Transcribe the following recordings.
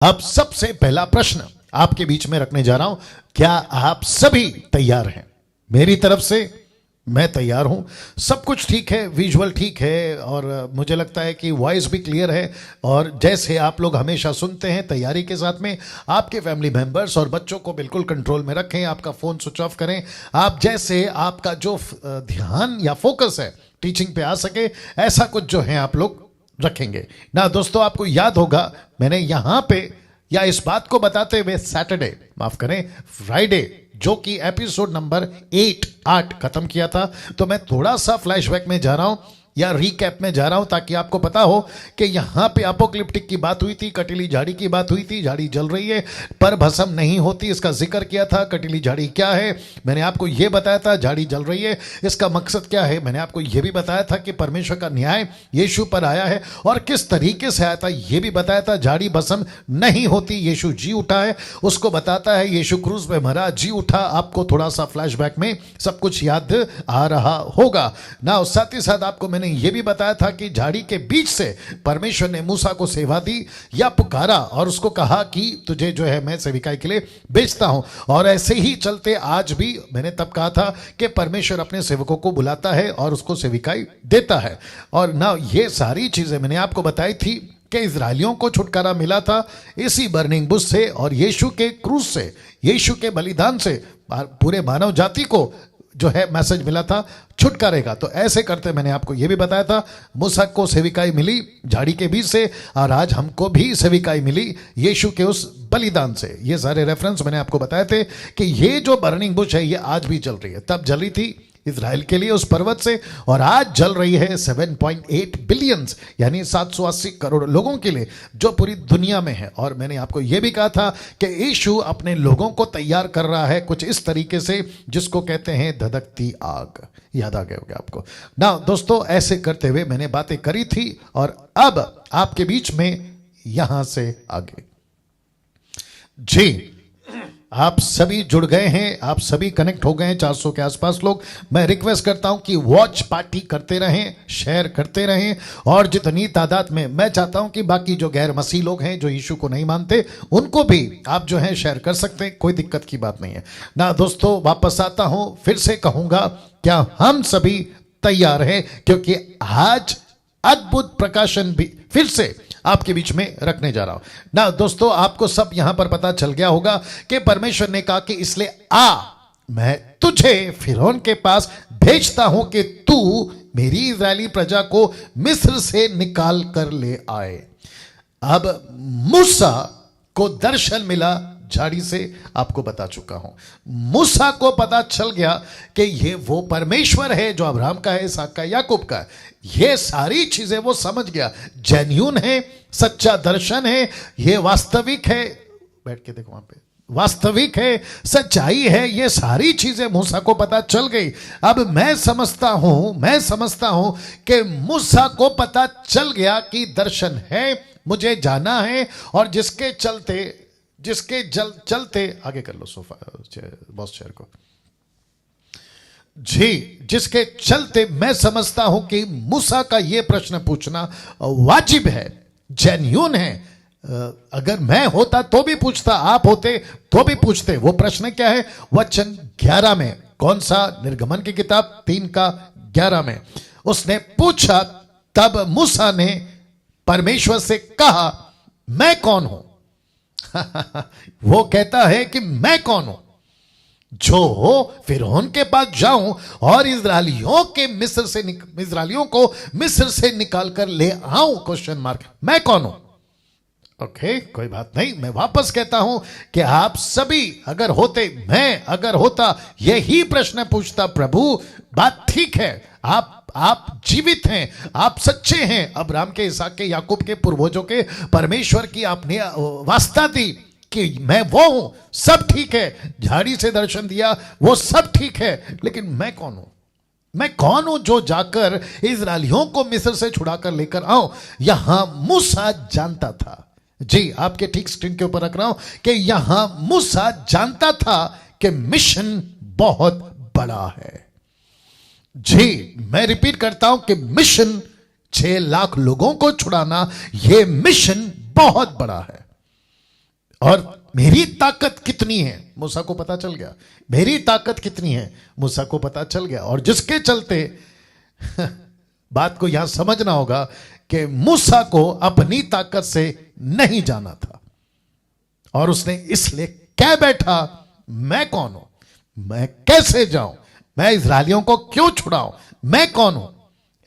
अब सबसे पहला प्रश्न आपके बीच में रखने जा रहा हूं, क्या आप सभी तैयार हैं? मेरी तरफ से मैं तैयार हूं, सब कुछ ठीक है, विजुअल ठीक है और मुझे लगता है कि वॉइस भी क्लियर है। और जैसे आप लोग हमेशा सुनते हैं, तैयारी के साथ में आपके फैमिली मेंबर्स और बच्चों को बिल्कुल कंट्रोल में रखें, आपका फ़ोन स्विच ऑफ करें। आप जैसे आपका जो ध्यान या फोकस है टीचिंग पे आ सके, ऐसा कुछ जो है आप लोग रखेंगे ना। दोस्तों, आपको याद होगा मैंने यहां पे या इस बात को बताते हुए सैटरडे, माफ करें फ्राइडे, जो कि एपिसोड नंबर 8 खत्म किया था। तो मैं थोड़ा सा फ्लैशबैक में जा रहा हूं या रिकैप में जा रहा हूं ताकि आपको पता हो कि यहां पे अपोक्लिप्टिक की बात हुई थी, कटीली झाड़ी की बात हुई थी। झाड़ी जल रही है पर भस्म नहीं होती, इसका जिक्र किया था। कटीली झाड़ी क्या है मैंने आपको यह बताया था, झाड़ी जल रही है इसका मकसद क्या है मैंने आपको यह भी बताया था कि परमेश्वर का न्याय यीशु पर आया है और किस तरीके से आया था यह भी बताया था। झाड़ी भस्म नहीं होती, यीशु जी उठा है, उसको बताता है यीशु क्रूज पे मरा, जी उठा। आपको थोड़ा सा फ्लैशबैक में सब कुछ याद आ रहा होगा ना। साथ ही साथ आपको मैंने यह भी बताया था कि झाड़ी के बीच से परमेश्वर ने मूसा को सेवा दी या पुकारा और उसको कहा कि तुझे जो है मैं सेविकाई के लिए भेजता हूं। और ऐसे ही चलते आज भी मैंने तब कहा था कि परमेश्वर अपने सेवकों को बुलाता है और उसको सेविकाई देता है। और ना ये सारी चीजें मैंने आपको बताई थी कि इजरायलियों को छुटकारा मिला था इसी बर्निंग बुश से और यीशु के क्रूस से, यीशु के बलिदान से पूरे मानव जाति को जो है मैसेज मिला था छुटकारे का। तो ऐसे करते मैंने आपको यह भी बताया था, मूसा को सेविकाई मिली झाड़ी के बीच से और आज हमको भी सेविकाई मिली यीशु के उस बलिदान से। ये सारे रेफरेंस मैंने आपको बताए थे कि ये जो बर्निंग बुश है ये आज भी जल रही है। तब जली थी इजराइल के लिए उस पर्वत से और आज जल रही है 7.8 बिलियन यानी 780 करोड़ लोगों के लिए जो पूरी दुनिया में है। और मैंने आपको यह भी कहा था कि यीशु अपने लोगों को तैयार कर रहा है कुछ इस तरीके से जिसको कहते हैं धधकती आग। याद आ गया होगा आपको ना। दोस्तों, ऐसे करते हुए मैंने बातें करी थी और अब आपके बीच में यहां से आगे जी आप सभी जुड़ गए हैं, आप सभी कनेक्ट हो गए हैं, 400 के आसपास लोग। मैं रिक्वेस्ट करता हूं कि वॉच पार्टी करते रहें, शेयर करते रहें और जितनी तादाद में, मैं चाहता हूं कि बाकी जो गैर मसीह लोग हैं जो यीशु को नहीं मानते उनको भी आप जो है शेयर कर सकते हैं, कोई दिक्कत की बात नहीं है ना। दोस्तों, वापस आता हूं, फिर से कहूंगा क्या हम सभी तैयार हैं, क्योंकि आज अद्भुत प्रकाशन भी फिर से आपके बीच में रखने जा रहा हूं ना। दोस्तों, आपको सब यहां पर पता चल गया होगा कि परमेश्वर ने कहा कि इसलिए मैं तुझे फिरौन के पास भेजता हूं कि तू मेरी इजरायली प्रजा को मिस्र से निकाल कर ले आए। अब मूसा को दर्शन मिला झाड़ी से, आपको बता चुका हूं। मूसा को पता चल गया कि ये वो परमेश्वर है जो अब्राहम का है, इसहाक का, याकूब का है। ये सारी चीजें वो समझ गया, जेन्युइन है, सच्चा दर्शन है, ये वास्तविक है। बैठ के देखो वहां पे, वास्तविक है, सच्चाई है, ये सारी चीजें मूसा को पता चल गई। अब मैं समझता हूं कि मूसा को पता चल गया कि दर्शन है, मुझे जाना है और जिसके चलते आगे कर लो सोफा बॉस चेयर को जी, जिसके चलते मैं समझता हूं कि मूसा का यह प्रश्न पूछना वाजिब है, जेन्युइन है। अगर मैं होता तो भी पूछता, आप होते तो भी पूछते। वो प्रश्न क्या है? वचन 11 में, कौन सा? निर्गमन की किताब 3:11 में उसने पूछा। तब मूसा ने परमेश्वर से कहा, मैं कौन हूं? वो कहता है कि मैं कौन हूं जो फिरौन के पास जाऊं और इजरायलियों को मिस्र से निकाल कर ले आऊं? Question mark. मैं कौन हूं? ओके, कोई बात नहीं। मैं वापस कहता हूं कि आप सभी अगर होता यही प्रश्न पूछता, प्रभु बात ठीक है, आप जीवित हैं, आप सच्चे हैं, अब्राहम के, इसहाक के, याकूब के पूर्वजों के परमेश्वर की आपने वास्ता दी कि मैं वो हूं, सब ठीक है, झाड़ी से दर्शन दिया, वो सब ठीक है, लेकिन मैं कौन हूं? मैं कौन हूं जो जाकर इजरायलियों को मिस्र से छुड़ाकर लेकर आऊं? यहां मूसा जानता था जी, आपके ठीक स्क्रीन के ऊपर रख रहा हूं कि यहां मूसा जानता था कि मिशन बहुत बड़ा है जी। मैं रिपीट करता हूं कि मिशन 6 लाख लोगों को छुड़ाना, यह मिशन बहुत बड़ा है। और मेरी ताकत कितनी है मूसा को पता चल गया। मेरी ताकत कितनी है मूसा को पता चल गया। और जिसके चलते बात को यहां समझना होगा कि मूसा को अपनी ताकत से नहीं जाना था, और उसने इसलिए कह बैठा, मैं कौन हूं, मैं कैसे जाऊं, मैं इस्राएलियों को क्यों छुड़ाऊं, मैं कौन हूं।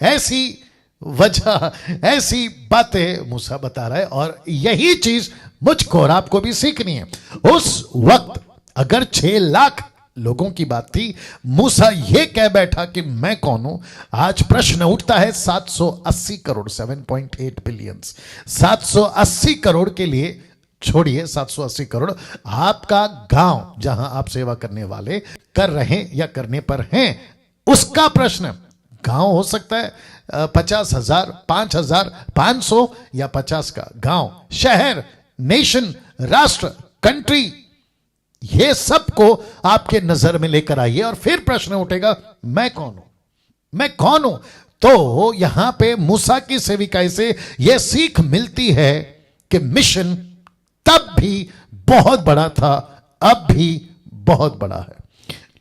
ऐसी वजह, ऐसी बातें मूसा बता रहा है। और यही चीज मुझको और आपको भी सीखनी है। उस वक्त अगर 6 लाख लोगों की बात थी, मूसा यह कह बैठा कि मैं कौन हूं। आज प्रश्न उठता है 780 करोड़, 7.8 बिलियन, 780 करोड़ के लिए, छोड़िए 780 करोड़, आपका गांव जहां आप सेवा करने वाले कर रहे हैं या करने पर हैं, उसका प्रश्न। गांव हो सकता है 50,000, 5,000, 500 या 50 का गांव, शहर, नेशन, राष्ट्र, कंट्री, ये सबको आपके नजर में लेकर आइए और फिर प्रश्न उठेगा, मैं कौन हूं, मैं कौन हूं। तो यहां पे मूसा की सेविकाई से यह सीख मिलती है कि मिशन तब भी बहुत बड़ा था, अब भी बहुत बड़ा है।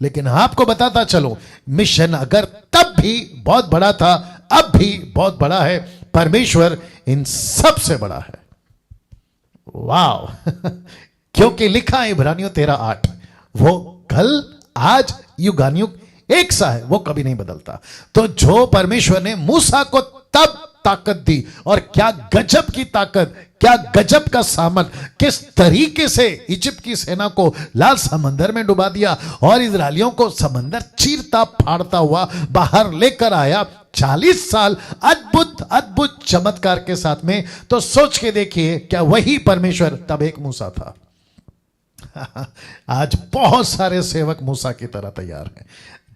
लेकिन आपको बताता चलो, मिशन अगर तब भी बहुत बड़ा था, अब भी बहुत बड़ा है, परमेश्वर इन सब से बड़ा है। वाह क्योंकि लिखा है इब्रानियों 13:8, वो कल, आज, युगानुयुग एक सा है, वो कभी नहीं बदलता। तो जो परमेश्वर ने मूसा को तब ताकत दी, और क्या गजब की ताकत, क्या गजब का सामर्थ, किस तरीके से इजिप्ट की सेना को लाल समंदर में डुबा दिया और इजरायलियों को समंदर चीरता फाड़ता हुआ बाहर लेकर आया 40 साल अद्भुत अद्भुत चमत्कार के साथ में। तो सोच के देखिए, क्या वही परमेश्वर तब एक मूसा था? आज बहुत सारे सेवक मूसा की तरह तैयार हैं।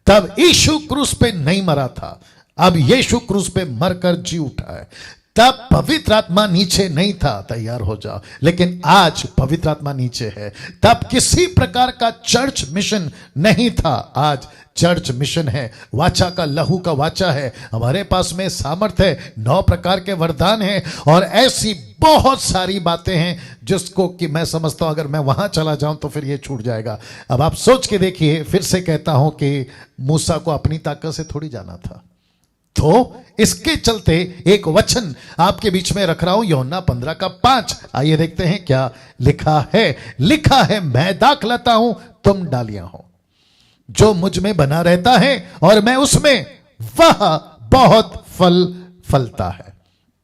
तब यीशु क्रूस पे नहीं मरा था, अब यीशु क्रूस पे मरकर जी उठा है। तब पवित्र आत्मा नीचे नहीं था, तैयार हो जाओ, लेकिन आज पवित्र आत्मा नीचे है। तब किसी प्रकार का चर्च मिशन नहीं था, आज चर्च मिशन है। वाचा का लहू का वाचा है, हमारे पास में सामर्थ है, 9 प्रकार के वरदान हैं, और ऐसी बहुत सारी बातें हैं जिसको कि मैं समझता हूं अगर मैं वहां चला जाऊं तो फिर ये छूट जाएगा। अब आप सोच के देखिए, फिर से कहता हूं कि मूसा को अपनी ताकत से थोड़ी जाना था। तो इसके चलते एक वचन आपके बीच में रख रहा हूं, यूहन्ना 15:5। आइए देखते हैं क्या लिखा है। लिखा है, मैं दाखलता हूं, तुम डालियां हो। जो मुझ में बना रहता है और मैं उसमें, वह बहुत फल फलता है।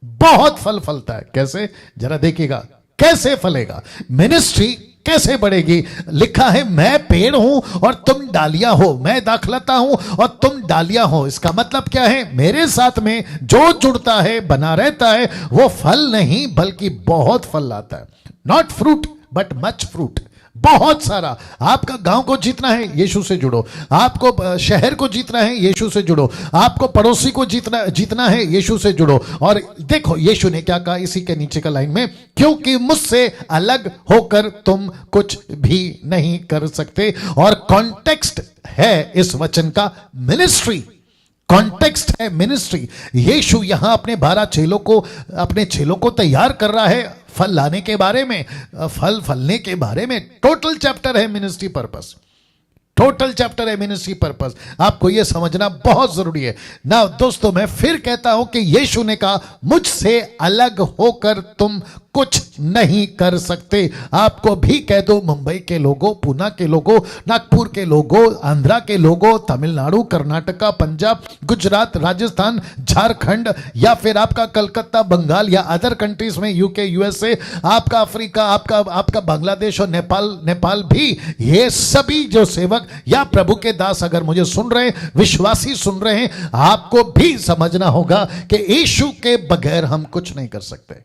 बहुत फल फलता है। कैसे? जरा देखिएगा कैसे फलेगा, मिनिस्ट्री कैसे बढ़ेगी। लिखा है, मैं पेड़ हूं और तुम डालियां हो, मैं दाखलता हूं और तुम डालियां हो। इसका मतलब क्या है? मेरे साथ में जो जुड़ता है, बना रहता है, वो फल नहीं बल्कि बहुत फल लाता है। Not fruit but much fruit, बहुत सारा। आपका गांव को जीतना है, यीशु से जुड़ो। आपको शहर को जीतना है, यीशु से जुड़ो। आपको पड़ोसी को जीतना है, यीशु से जुड़ो। और देखो यीशु ने क्या कहा इसी के नीचे का लाइन में, क्योंकि मुझसे अलग होकर तुम कुछ भी नहीं कर सकते। और कॉन्टेक्स्ट है इस वचन का मिनिस्ट्री, कॉन्टेक्स्ट है मिनिस्ट्री। यीशु यहां अपने 12 चेलों को, अपने चेलों को तैयार कर रहा है फल लाने के बारे में, फल फलने के बारे में। टोटल चैप्टर है मिनिस्ट्री पर्पस, टोटल चैप्टर है मिनिस्ट्री पर्पस। आपको यह समझना बहुत जरूरी है ना दोस्तों। मैं फिर कहता हूं कि यीशु ने कहा, मुझसे अलग होकर तुम कुछ नहीं कर सकते। आपको भी कह दो, मुंबई के लोगों, पूना के लोगों, नागपुर के लोगों, आंध्रा के लोगों, तमिलनाडु, कर्नाटका, पंजाब, गुजरात, राजस्थान, झारखंड, या फिर आपका कलकत्ता, बंगाल, या अदर कंट्रीज में, यूके, यूएसए, आपका अफ्रीका, आपका बांग्लादेश और नेपाल भी, ये सभी जो सेवक या प्रभु के दास अगर मुझे सुन रहे हैं, विश्वासी सुन रहे हैं, आपको भी समझना होगा कि यीशु के बगैर हम कुछ नहीं कर सकते।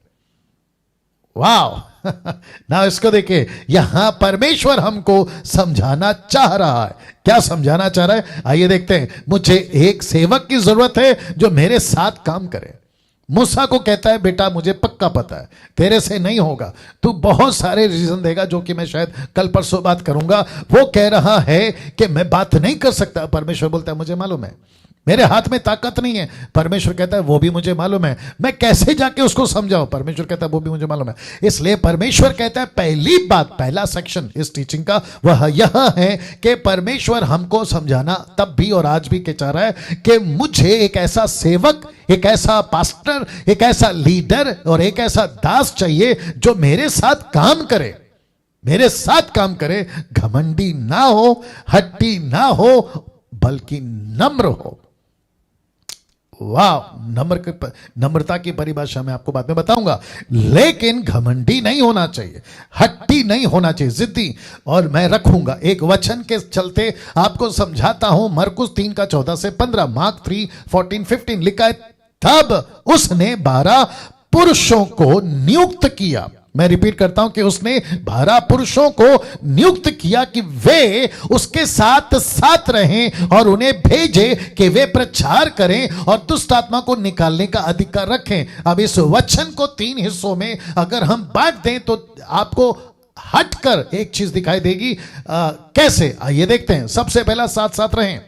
वाह ना, इसको देखिए, यहां परमेश्वर हमको समझाना चाह रहा है। क्या समझाना चाह रहा है? आइए देखते हैं। मुझे एक सेवक की जरूरत है जो मेरे साथ काम करे। मूसा को कहता है, बेटा मुझे पक्का पता है तेरे से नहीं होगा, तू बहुत सारे रीजन देगा जो कि मैं शायद कल परसों बात करूंगा। वो कह रहा है कि मैं बात नहीं कर सकता। परमेश्वर बोलता है, मुझे मालूम है, मेरे हाथ में ताकत नहीं है। परमेश्वर कहता है वो भी मुझे मालूम है, मैं कैसे जाके उसको समझाऊं? परमेश्वर कहता है वो भी मुझे मालूम है। इसलिए परमेश्वर कहता है, पहली बात, पहला सेक्शन इस टीचिंग का वह यह है कि परमेश्वर हमको समझाना तब भी और आज भी चाह रहा है कि मुझे एक ऐसा सेवक, एक ऐसा पास्टर, एक ऐसा लीडर और एक ऐसा दास चाहिए जो मेरे साथ काम करे, मेरे साथ काम करे, घमंडी ना हो, हट्टी ना हो, बल्कि नम्र हो। वाह, नम्रता की परिभाषा मैं आपको बाद में बताऊंगा, लेकिन घमंडी नहीं होना चाहिए, हट्टी नहीं होना चाहिए, जिद्दी। और मैं रखूंगा एक वचन के चलते आपको समझाता हूं। मरकुस 3 का 14 से 15, मार्क 3 14 15 लिखा है, तब उसने 12 पुरुषों को नियुक्त किया। मैं रिपीट करता हूं कि उसने 12 पुरुषों को नियुक्त किया कि वे उसके साथ साथ रहें और उन्हें भेजे कि वे प्रचार करें और दुष्ट आत्मा को निकालने का अधिकार रखें। अब इस वचन को 3 हिस्सों में अगर हम बांट दें तो आपको हटकर एक चीज दिखाई देगी। कैसे, आइए देखते हैं। सबसे पहला, साथ साथ रहें,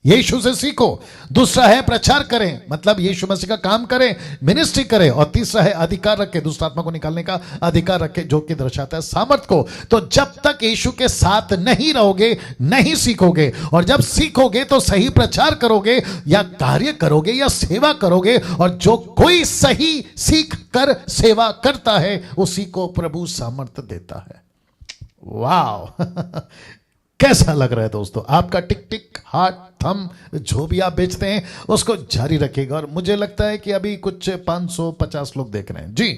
यीशु से सीखो। दूसरा है प्रचार करें, मतलब यीशु मसीह का काम करें, मिनिस्ट्री करें। और तीसरा है अधिकार रखें, दुष्ट आत्मा को निकालने का अधिकार रखें, जो कि दर्शाता है सामर्थ को। तो जब तक यीशु के साथ नहीं रहोगे, नहीं सीखोगे, और जब सीखोगे तो सही प्रचार करोगे या कार्य करोगे या सेवा करोगे। और जो कोई सही सीख कर सेवा करता है उसी को प्रभु सामर्थ देता है। वाह कैसा लग रहा है दोस्तों? आपका टिक टिक, हार्ट, थम, जो भी आप बेचते हैं उसको जारी रखिएगा। और मुझे लगता है कि अभी कुछ 550 लोग देख रहे हैं जी।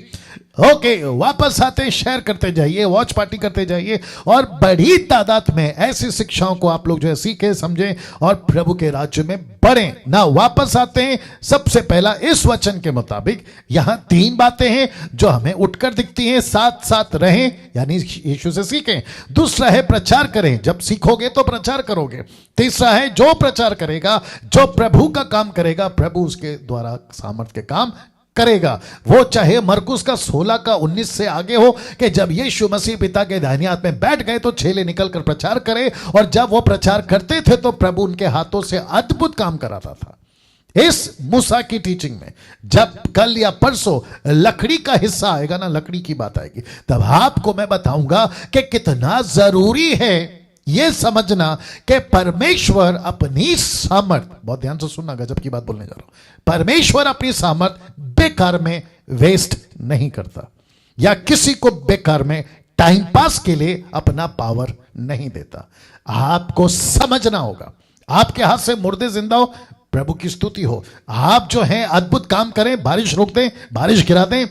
ओके, वापस आते, शेयर करते जाइए, वॉच पार्टी करते जाइए और बड़ी तादाद में ऐसी शिक्षाओं को आप लोग जो है सीखे, समझें और प्रभु के राज्य में बढ़ें ना। वापस आते हैं। सबसे पहला, इस वचन के मुताबिक यहां 3 बातें हैं जो हमें उठकर दिखती हैं। साथ साथ रहें, यानी यीशु से सीखें। दूसरा है प्रचार करें, जब सीखोगे तो प्रचार करोगे। तीसरा है जो प्रचार करेगा, जो प्रभु का काम करेगा, प्रभु उसके द्वारा सामर्थ के काम करेगा। वो चाहे मरकुस का 16 का 19 से आगे हो कि जब यीशु मसीह पिता के दाहिने हाथ में बैठ गए तो चेले निकलकर प्रचार करे, और जब वो प्रचार करते थे तो प्रभु उनके हाथों से अद्भुत काम कराता था। इस मूसा की टीचिंग में जब कल या परसों लकड़ी का हिस्सा आएगा ना, लकड़ी की बात आएगी, तब आपको मैं बताऊंगा कि कितना जरूरी है यह समझना कि परमेश्वर अपनी सामर्थ, बहुत ध्यान से सुनना, गजब की बात बोलने जा रहा हूं, परमेश्वर अपनी सामर्थ बेकार में वेस्ट नहीं करता, या किसी को बेकार में टाइम पास के लिए अपना पावर नहीं देता। आपको समझना होगा। आपके हाथ से मुर्दे जिंदा हो, प्रभु की स्तुति हो। आप जो हैं अद्भुत काम करें, बारिश रोक दें, बारिश गिरा दें,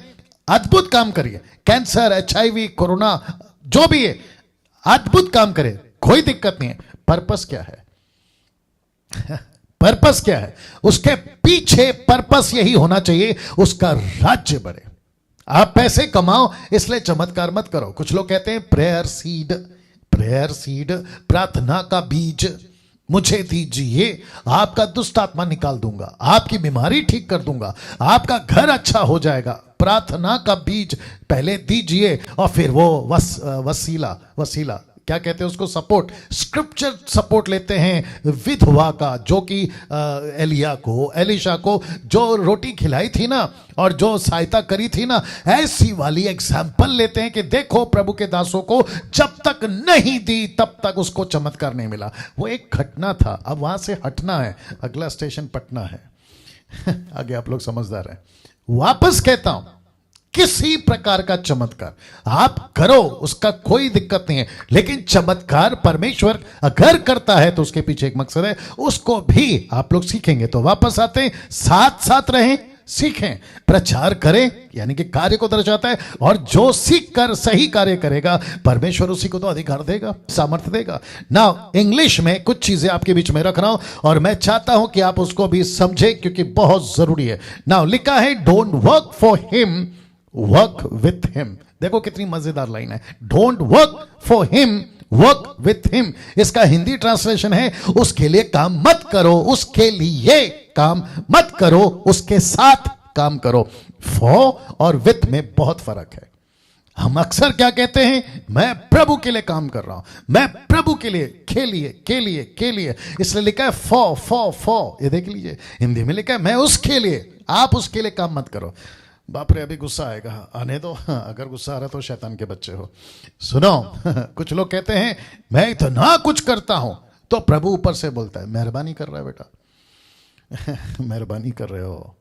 अद्भुत काम करिए। कैंसर, HIV, कोरोना, जो भी है, अद्भुत काम करें, कोई दिक्कत नहीं है। पर्पस क्या है? पर्पस क्या है? उसके पीछे पर्पस यही होना चाहिए, उसका राज्य बढ़े। आप पैसे कमाओ इसलिए चमत्कार मत करो। कुछ लोग कहते हैं प्रेयर सीड, प्रेयर सीड, प्रार्थना का बीज मुझे दीजिए, आपका दुष्ट आत्मा निकाल दूंगा, आपकी बीमारी ठीक कर दूंगा, आपका घर अच्छा हो जाएगा। प्रार्थना का बीज पहले दीजिए और फिर वो वसीला क्या कहते हैं उसको, सपोर्ट, स्क्रिप्चर सपोर्ट लेते हैं विधवा का, जो कि एलिशा को जो रोटी खिलाई थी ना और जो सहायता करी थी ना, ऐसी वाली एग्जाम्पल लेते हैं कि देखो प्रभु के दासों को जब तक नहीं दी तब तक उसको चमत्कार नहीं मिला। वो एक घटना था, अब वहां से हटना है, अगला स्टेशन पटना है। आगे आप लोग समझदार हैं। वापस कहता हूं, किसी प्रकार का चमत्कार आप करो, उसका कोई दिक्कत नहीं है, लेकिन चमत्कार परमेश्वर अगर करता है तो उसके पीछे एक मकसद है, उसको भी आप लोग सीखेंगे। तो वापस आते हैं, साथ साथ रहें, सीखें, प्रचार करें, यानी कि कार्य को दर्शाता है, और जो सीख कर सही कार्य करेगा परमेश्वर उसी को तो अधिकार देगा, सामर्थ्य देगा। नाउ इंग्लिश में कुछ चीजें आपके बीच में रख रहा हूं और मैं चाहता हूं कि आप उसको भी समझें क्योंकि बहुत जरूरी है। नाउ लिखा है, don't work for him, work with him. देखो कितनी मजेदार लाइन है, don't work for him, work with him. इसका हिंदी ट्रांसलेशन है, उसके लिए काम मत करो, उसके लिए काम मत करो, उसके साथ काम करो। फॉर और विथ में बहुत फर्क है। हम अक्सर क्या कहते हैं, मैं प्रभु के लिए काम कर रहा हूं, मैं प्रभु के लिए, के लिए इसलिए लिखा है फॉ, ये देख लीजिए हिंदी में लिखा है मैं उसके लिए, आप उसके लिए काम मत करो। बाप रे, अभी गुस्सा आएगा, आने दो। अगर गुस्सा आ रहा तो शैतान के बच्चे हो। सुनो, कुछ लोग कहते हैं मैं इतना कुछ करता हूं, तो प्रभु ऊपर से बोलता है मेहरबानी कर रहा है बेटा, मेहरबानी कर रहे हो,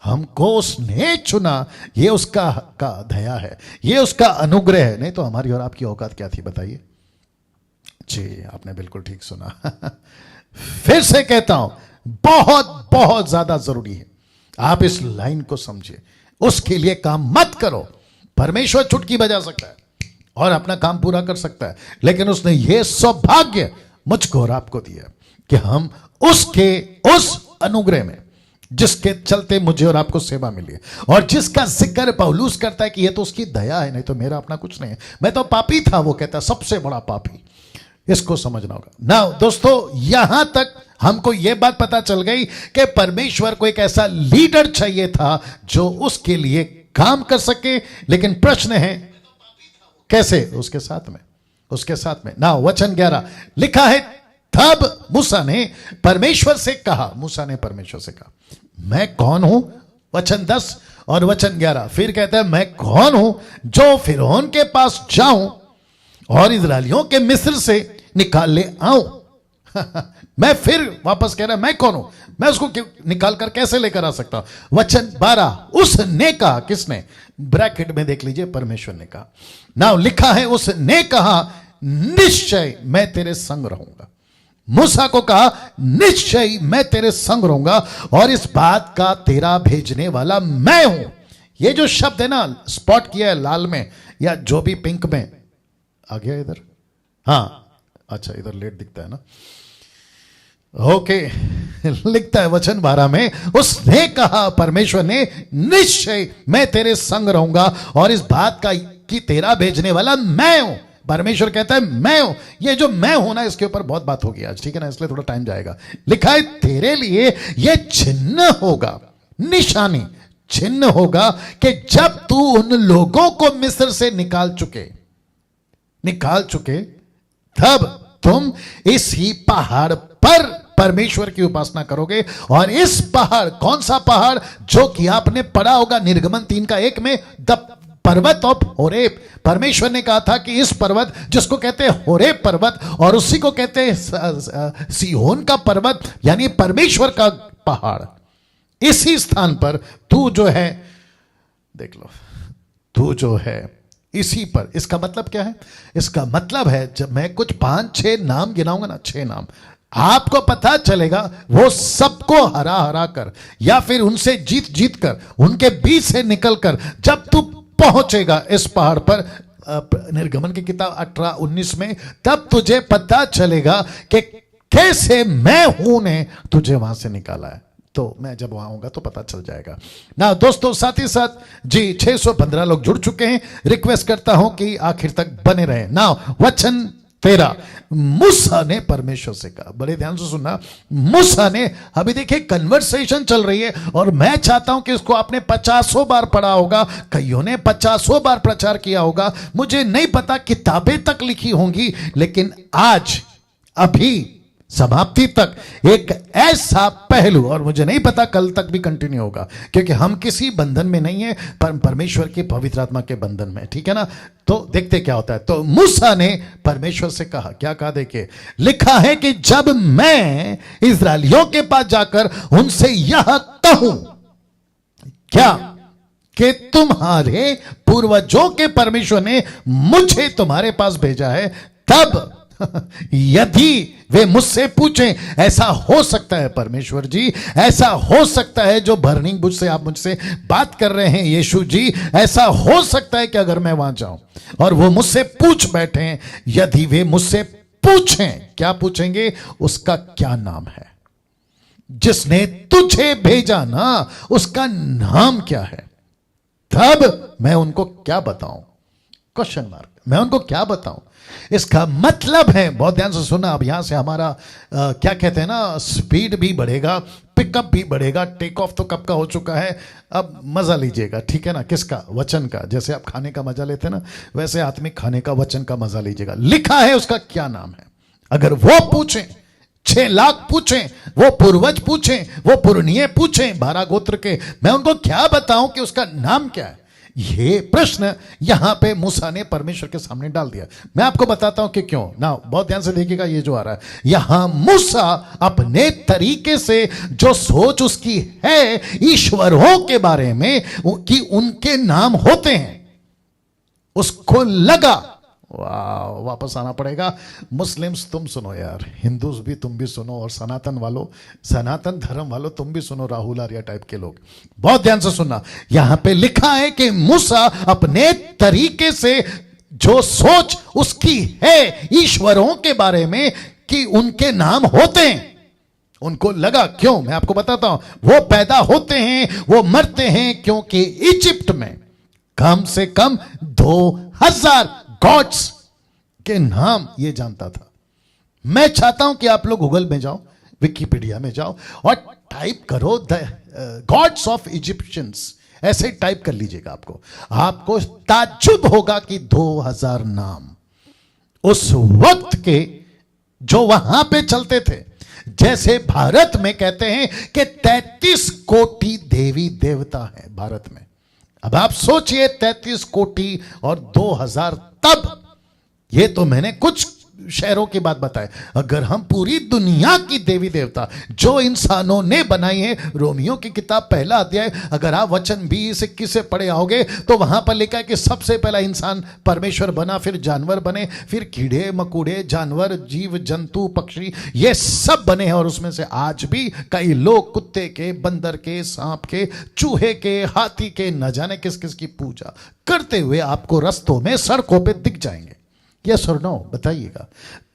हमको उसने चुना, ये उसका का दया है, ये उसका अनुग्रह है। नहीं तो हमारी और आपकी औकात क्या थी बताइए? जी, आपने बिल्कुल ठीक सुना। फिर से कहता हूं, बहुत बहुत ज्यादा जरूरी है आप इस लाइन को समझिए। उसके लिए काम मत करो। परमेश्वर चुटकी बजा सकता है और अपना काम पूरा कर सकता है, लेकिन उसने यह सौभाग्य मुझको और आपको दिया कि हम उसके उस अनुग्रह में, जिसके चलते मुझे और आपको सेवा मिली है, और जिसका जिक्र पौलुस करता है कि यह तो उसकी दया है, नहीं तो मेरा अपना कुछ नहीं है, मैं तो पापी था, वो कहता है सबसे बड़ा पापी। इसको समझना होगा ना दोस्तों। यहां तक हमको यह बात पता चल गई कि परमेश्वर को एक ऐसा लीडर चाहिए था जो उसके लिए काम कर सके, लेकिन प्रश्न है कैसे? उसके साथ में ना। वचन 11 लिखा है, तब मूसा ने परमेश्वर से कहा, मैं कौन हूं? वचन 10 और वचन 11 फिर कहता है, मैं कौन हूं जो फिरौन के पास जाऊं और इस्राएलियों के मिस्र से निकाल ले आऊं? मैं फिर वापस कह रहा, मैं कौन हूं, मैं उसको निकाल कर कैसे लेकर आ सकता हूं? वचन 12 उसने कहा, किसने? ब्रैकेट में देख लीजिए, परमेश्वर ने कहा। नाउ लिखा है, उसने कहा निश्चय मैं तेरे संग रहूंगा। मूसा को कहा निश्चय मैं तेरे संग रहूंगा, और इस बात का तेरा भेजने वाला मैं हूं। ये जो शब्द है ना, स्पॉट किया है लाल में या जो भी पिंक में, आ गया इधर, हाँ अच्छा इधर लेट दिखता है ना, ओके। लिखता है वचन 12 में, उसने कहा, परमेश्वर ने, निश्चय मैं तेरे संग रहूंगा, और इस बात का कि तेरा भेजने वाला मैं हूं। परमेश्वर कहता है मैं हूं। ये जो मैं हूं ना, इसके ऊपर बहुत बात होगी आज, ठीक है ना, इसलिए थोड़ा टाइम जाएगा। लिखा है तेरे लिए ये चिन्ह होगा, निशानी, चिन्ह होगा कि जब तू उन लोगों को मिस्र से निकाल चुके तब तुम इसी पहाड़ पर परमेश्वर की उपासना करोगे। और इस पहाड़, कौन सा पहाड़? जो कि आपने पढ़ा होगा निर्गमन 3:1 में, द पर्वत ऑफ होरेब। परमेश्वर ने कहा था कि इस पर्वत, जिसको कहते हैं होरेब पर्वत, और उसी को कहते हैं सिहोन का पर्वत, यानी परमेश्वर का पहाड़, इसी स्थान पर तू जो है, देख लो, तू जो है इसी पर। इसका मतलब क्या है? इसका मतलब है, जब मैं कुछ 5-6 नाम गिनाऊंगा ना, 6 नाम, आपको पता चलेगा वो सबको हरा हरा कर, या फिर उनसे जीत कर, उनके बीच से निकल कर, जब तू पहुंचेगा इस पहाड़ पर, निर्गमन की किताब 18-19 में, तब तुझे पता चलेगा कि कैसे मैं हूं ने तुझे वहां से निकाला है। तो मैं जब वहां आऊंगा तो पता चल जाएगा ना दोस्तों। साथ ही साथ जी 615 लोग जुड़ चुके हैं। रिक्वेस्ट करता हूं कि आखिर तक बने रहे ना। वचन 13, मूसा ने परमेश्वर से कहा, बड़े ध्यान से सुनना, मूसा ने, अभी देखिए कन्वर्सेशन चल रही है, और मैं चाहता हूं कि इसको आपने 50 बार पढ़ा होगा, कईयों ने 50 बार प्रचार किया होगा, मुझे नहीं पता किताबें तक लिखी होंगी, लेकिन आज अभी समाप्ति तक एक ऐसा पहलू, और मुझे नहीं पता कल तक भी कंटिन्यू होगा, क्योंकि हम किसी बंधन में नहीं है, पर परमेश्वर के पवित्र आत्मा के बंधन में, ठीक है ना। तो देखते क्या होता है। तो मूसा ने परमेश्वर से कहा, क्या कहा? देखिए, लिखा है कि जब मैं इस्राएलियों के पास जाकर उनसे यह कहूं, क्या? कि तुम्हारे पूर्वजों के परमेश्वर ने मुझे तुम्हारे पास भेजा है, तब यदि वे मुझसे पूछें, ऐसा हो सकता है परमेश्वर जी, ऐसा हो सकता है, जो बर्निंग बुश से आप मुझसे बात कर रहे हैं यीशु जी, ऐसा हो सकता है कि अगर मैं वहां जाऊं और वो मुझसे पूछ बैठे, यदि वे मुझसे पूछें, क्या पूछेंगे? उसका क्या नाम है? जिसने तुझे भेजा ना, उसका नाम क्या है? तब मैं उनको क्या बताऊं? Question mark. मैं उनको क्या बताऊं? इसका मतलब है, बहुत ध्यान से सुनना, अब यहां से हमारा क्या कहते हैं ना, स्पीड भी बढ़ेगा, पिकअप भी बढ़ेगा। टेक ऑफ तो कब का हो चुका है, अब मजा लीजिएगा, ठीक है ना? किसका? वचन का। जैसे आप खाने का मजा लेते हैं ना, वैसे आत्मिक खाने का, वचन का मजा लीजिएगा। लिखा है, उसका क्या नाम है? अगर वो पूछें, 6 लाख पूछें, वो पूर्वज पूछें, वो पुरनिये पूछें 12 गोत्र के, मैं उनको क्या बताऊं कि उसका नाम क्या है? ये प्रश्न यहां पे मूसा ने परमेश्वर के सामने डाल दिया। मैं आपको बताता हूं कि क्यों ना, बहुत ध्यान से देखिएगा। ये जो आ रहा है यहां, मूसा अपने तरीके से जो सोच उसकी है ईश्वरों के बारे में कि उनके नाम होते हैं, उसको लगा, वाह, वापस आना पड़ेगा। मुस्लिम्स तुम सुनो यार, हिंदूज भी तुम भी सुनो, और सनातन वालों, सनातन धर्म वालों तुम भी सुनो, राहुल आर्या टाइप के लोग, बहुत ध्यान से सुनना। यहां पे लिखा है कि मूसा अपने तरीके से जो सोच उसकी है ईश्वरों के बारे में कि उनके नाम होते हैं, उनको लगा। क्यों? मैं आपको बताता हूं। वो पैदा होते हैं, वो मरते हैं, क्योंकि इजिप्ट में कम से कम 2000 गॉड्स के नाम ये जानता था। मैं चाहता हूं कि आप लोग गूगल में जाओ, विकिपीडिया में जाओ और टाइप करो द गॉड्स ऑफ इजिप्शियंस, ऐसे टाइप कर लीजिएगा। आपको ताज्जुब होगा कि 2000 नाम उस वक्त के जो वहां पे चलते थे। जैसे भारत में कहते हैं कि 33 कोटि देवी देवता है भारत में। अब आप सोचिए, 33 कोटि और 2000, तब ये तो मैंने कुछ शहरों की बात बताई। अगर हम पूरी दुनिया की देवी देवता जो इंसानों ने बनाई है, रोमियो की किताब पहला अध्याय अगर आप वचन 20-21 से पढ़े आओगे तो वहां पर लिखा है कि सबसे पहला इंसान परमेश्वर बना, फिर जानवर बने, फिर कीड़े मकोड़े, जानवर, जीव जंतु, पक्षी, ये सब बने हैं। और उसमें से आज भी कई लोग कुत्ते के, बंदर के, सांप के, चूहे के, हाथी के, न जाने किस किस की पूजा करते हुए आपको रास्तों में, सड़कों पे दिख जाएंगे। यस और नो बताइएगा।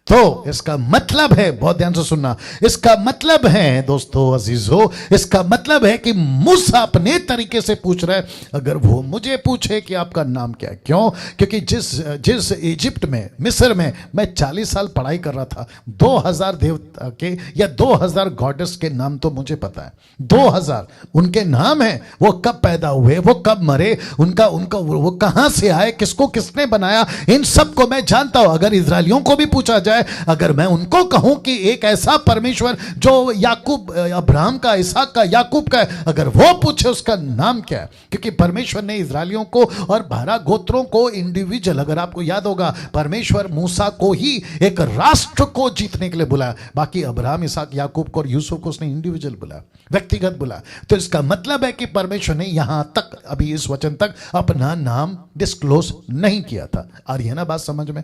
तो इसका मतलब है, बहुत ध्यान से सुनना, इसका मतलब है दोस्तों अजीजों, इसका मतलब है कि मूसा अपने तरीके से पूछ रहा है। अगर वो मुझे पूछे कि आपका नाम क्या है, क्यों? क्योंकि जिस इजिप्ट में, मिस्र में मैं 40 साल पढ़ाई कर रहा था, 2000 देवता के या 2000 गॉडेस के नाम तो मुझे पता है। 2000 उनके नाम है। वो कब पैदा हुए, वो कब मरे, उनका वो कहां से आए, किसको किसने बनाया, इन सबको मैं जानता हूं। अगर इजराइलियों को भी पूछा जाए, अगर मैं उनको कहूं कि एक ऐसा परमेश्वर जो याकूब, अब्राहम का, इसहाक का, याकूब का है, अगर वो पूछे उसका नाम क्या है, क्योंकि परमेश्वर ने इजराइलियों को और 12 गोत्रों को इंडिविजुअल, अगर आपको याद होगा, परमेश्वर मूसा को ही एक राष्ट्र को जीतने के लिए बुलाया, बाकी अब्राहम, इसहाक, याकूब को और यूसुफ को उसने इंडिविजुअल बुलाया, व्यक्तिगत बुलाया। तो इसका मतलब है कि परमेश्वर ने यहां तक, अभी इस वचन तक अपना नाम डिस्क्लोज नहीं किया था। आ रही है ना बात समझ में?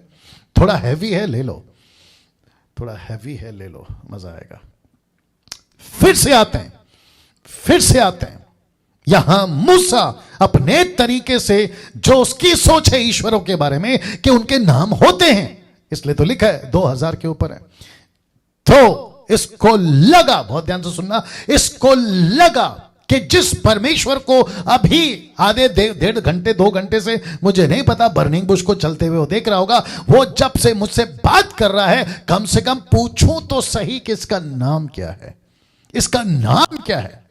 थोड़ा हैवी है, ले लो, थोड़ा हैवी है, ले लो, मजा आएगा। फिर से आते हैं यहां मूसा अपने तरीके से जो उसकी सोच है ईश्वरों के बारे में कि उनके नाम होते हैं, इसलिए तो लिखा है 2000 के ऊपर है। तो इसको लगा, बहुत ध्यान से सुनना, इसको लगा कि जिस परमेश्वर को अभी आधे 1.5 घंटे 2 घंटे से, मुझे नहीं पता, बर्निंग बुश को चलते हुए वो देख रहा होगा, वो जब से मुझसे बात कर रहा है, कम से कम पूछूं तो सही कि इसका नाम क्या है, इसका नाम क्या है,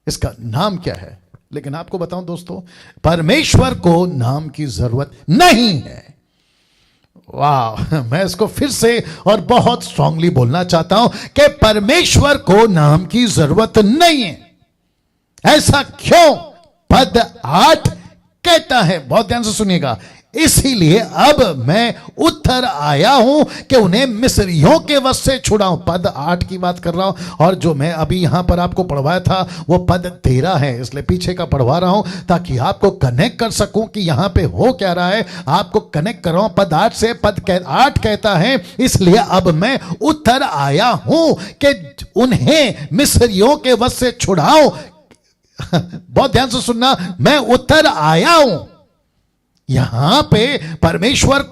इसका नाम क्या है। लेकिन आपको बताऊं दोस्तों, परमेश्वर को नाम की जरूरत नहीं है। वाह, मैं इसको फिर से और बहुत स्ट्रांगली बोलना चाहता हूं कि परमेश्वर को नाम की जरूरत नहीं है। ऐसा क्यों? पद 8 कहता है, बहुत ध्यान से सुनिएगा, इसीलिए अब मैं उतर आया हूं कि उन्हें मिस्रियों के वश से छुड़ाऊं। पद 8 की बात कर रहा हूं, और जो मैं अभी यहां पर आपको पढ़वाया था वो पद 13 है, इसलिए पीछे का पढ़वा रहा हूं ताकि आपको कनेक्ट कर सकूं कि यहां पे हो क्या रहा है, आपको कनेक्ट कर रहा हूं पद 8 से। पद 8 कहता है, इसलिए अब मैं उतर आया हूं कि उन्हें मिस्रियों के वश से छुड़ाऊं। बहुत ध्यान से सुनना, मैं उतर आया हूं। यहां पे परमेश्वर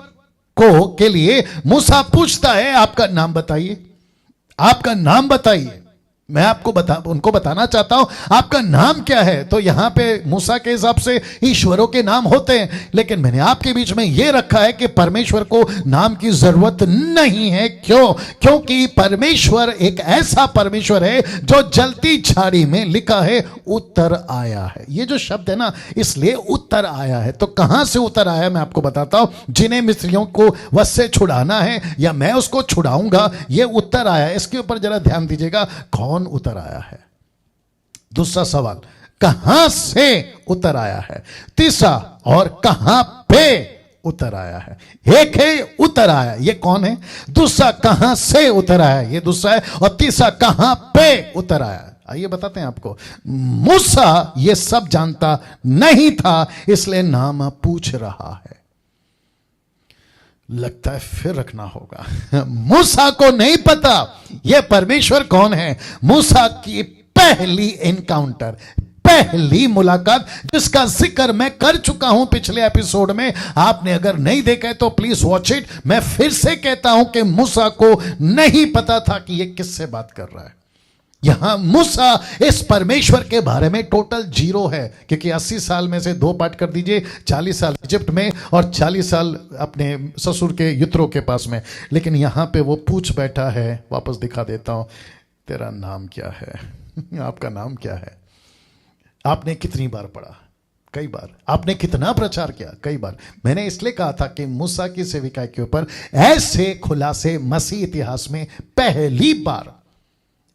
को के लिए मूसा पूछता है, आपका नाम बताइए, आपका नाम बताइए। मैं आपको उनको बताना चाहता हूं आपका नाम क्या है। तो यहां पे मूसा के हिसाब से ईश्वरों के नाम होते हैं, लेकिन मैंने आपके बीच में यह रखा है कि परमेश्वर को नाम की जरूरत नहीं है। क्यों? क्योंकि परमेश्वर एक ऐसा परमेश्वर है जो जलती झाड़ी में लिखा है उतर आया है। ये जो शब्द है ना, इसलिए उतर आया है। तो कहां से उतर आया मैं आपको बताता हूं। जिन्हें मिस्रियों को वश से छुड़ाना है या मैं उसको छुड़ाऊंगा, ये उतर आया है। इसके ऊपर जरा ध्यान दीजिएगा, कौन उतर आया है। दूसरा सवाल, कहां से उतर आया है। तीसरा, और कहां पे उतर आया है। एक है उतर आया, ये कौन है। दूसरा, कहां से उतर आया, ये दूसरा है। और तीसरा, कहां पे उतर आया। आइए बताते हैं आपको। मूसा ये सब जानता नहीं था, इसलिए नाम पूछ रहा है। लगता है फिर रखना होगा। मूसा को नहीं पता यह परमेश्वर कौन है। मूसा की पहली एनकाउंटर, पहली मुलाकात, जिसका जिक्र मैं कर चुका हूं पिछले एपिसोड में। आपने अगर नहीं देखा है तो प्लीज वॉच इट। मैं फिर से कहता हूं कि मूसा को नहीं पता था कि यह किससे बात कर रहा है। यहां मूसा इस परमेश्वर के बारे में टोटल जीरो है, क्योंकि 80 साल में से 2 पार्ट कर दीजिए, 40 साल इजिप्ट में और 40 साल अपने ससुर के युत्रो के पास में। लेकिन यहां पे वो पूछ बैठा है। वापस दिखा देता हूं, तेरा नाम क्या है। आपका नाम क्या है। आपने कितनी बार पढ़ा, कई बार। आपने कितना प्रचार किया, कई बार। मैंने इसलिए कहा था कि मूसा की सेविका के ऊपर ऐसे खुलासे मसीह इतिहास में पहली बार।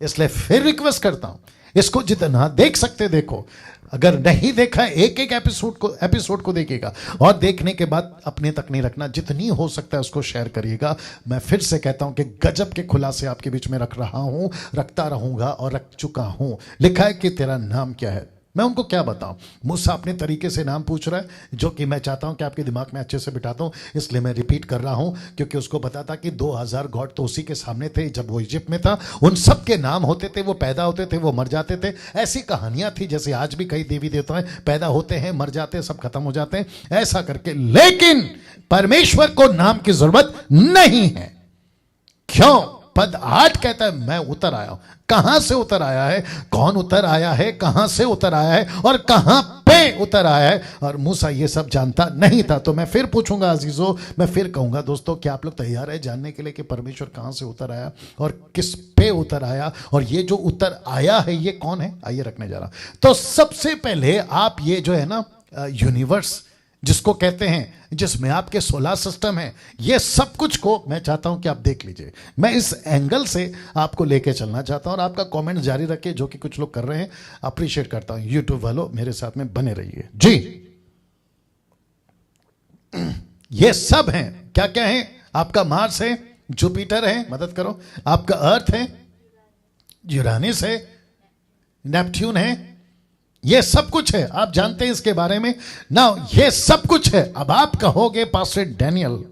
इसलिए फिर रिक्वेस्ट करता हूं, इसको जितना देख सकते देखो। अगर नहीं देखा है, एक एक एपिसोड को देखिएगा और देखने के बाद अपने तक नहीं रखना, जितनी हो सकता है उसको शेयर करिएगा। मैं फिर से कहता हूं कि गजब के खुलासे आपके बीच में रख रहा हूं, रखता रहूंगा और रख चुका हूं। लिखा है कि तेरा नाम क्या है। मैं उनको क्या बताऊं। मूसा अपने तरीके से नाम पूछ रहा है, जो कि मैं चाहता हूं कि आपके दिमाग में अच्छे से बिठाता हूं, इसलिए मैं रिपीट कर रहा हूं। क्योंकि उसको पता था कि 2000 गॉड तो उसी के सामने थे जब वो इजिप्ट में था। उन सब के नाम होते थे, वो पैदा होते थे, वो मर जाते थे। ऐसी कहानियां थी जैसे आज भी कई देवी देवता पैदा होते हैं, मर जाते हैं, सब खत्म हो जाते हैं, ऐसा करके। लेकिन परमेश्वर को नाम की जरूरत नहीं है। क्यों? पद 8 कहता है मैं उतर आया हूं। कहां से उतर आया है, कौन उतर आया है, कहां से उतर आया है और कहां पे उतर आया है। और मूसा ये सब जानता नहीं था। तो मैं फिर पूछूंगा अजीजों, मैं फिर कहूंगा दोस्तों, क्या आप लोग तैयार है जानने के लिए कि परमेश्वर कहां से उतर आया और किस पे उतर आया, और ये जो उतर आया है ये कौन है। आइए रखने जा रहा। तो सबसे पहले आप ये जो है ना यूनिवर्स जिसको कहते हैं, जिसमें आपके सोलर सिस्टम है, ये सब कुछ को मैं चाहता हूं कि आप देख लीजिए। मैं इस एंगल से आपको लेके चलना चाहता हूं और आपका कमेंट जारी रखिए, जो कि कुछ लोग कर रहे हैं, अप्रिशिएट करता हूं। यूट्यूब वालों मेरे साथ में बने रहिए जी। ये सब हैं, क्या क्या है। आपका मार्स है, जुपिटर है, मदद करो। आपका अर्थ है, यूरानिस है, नेपट्यून है, ये सब कुछ है। आप जानते हैं इसके बारे में ना, ये सब कुछ है। अब आप कहोगे पास्टर डैनियल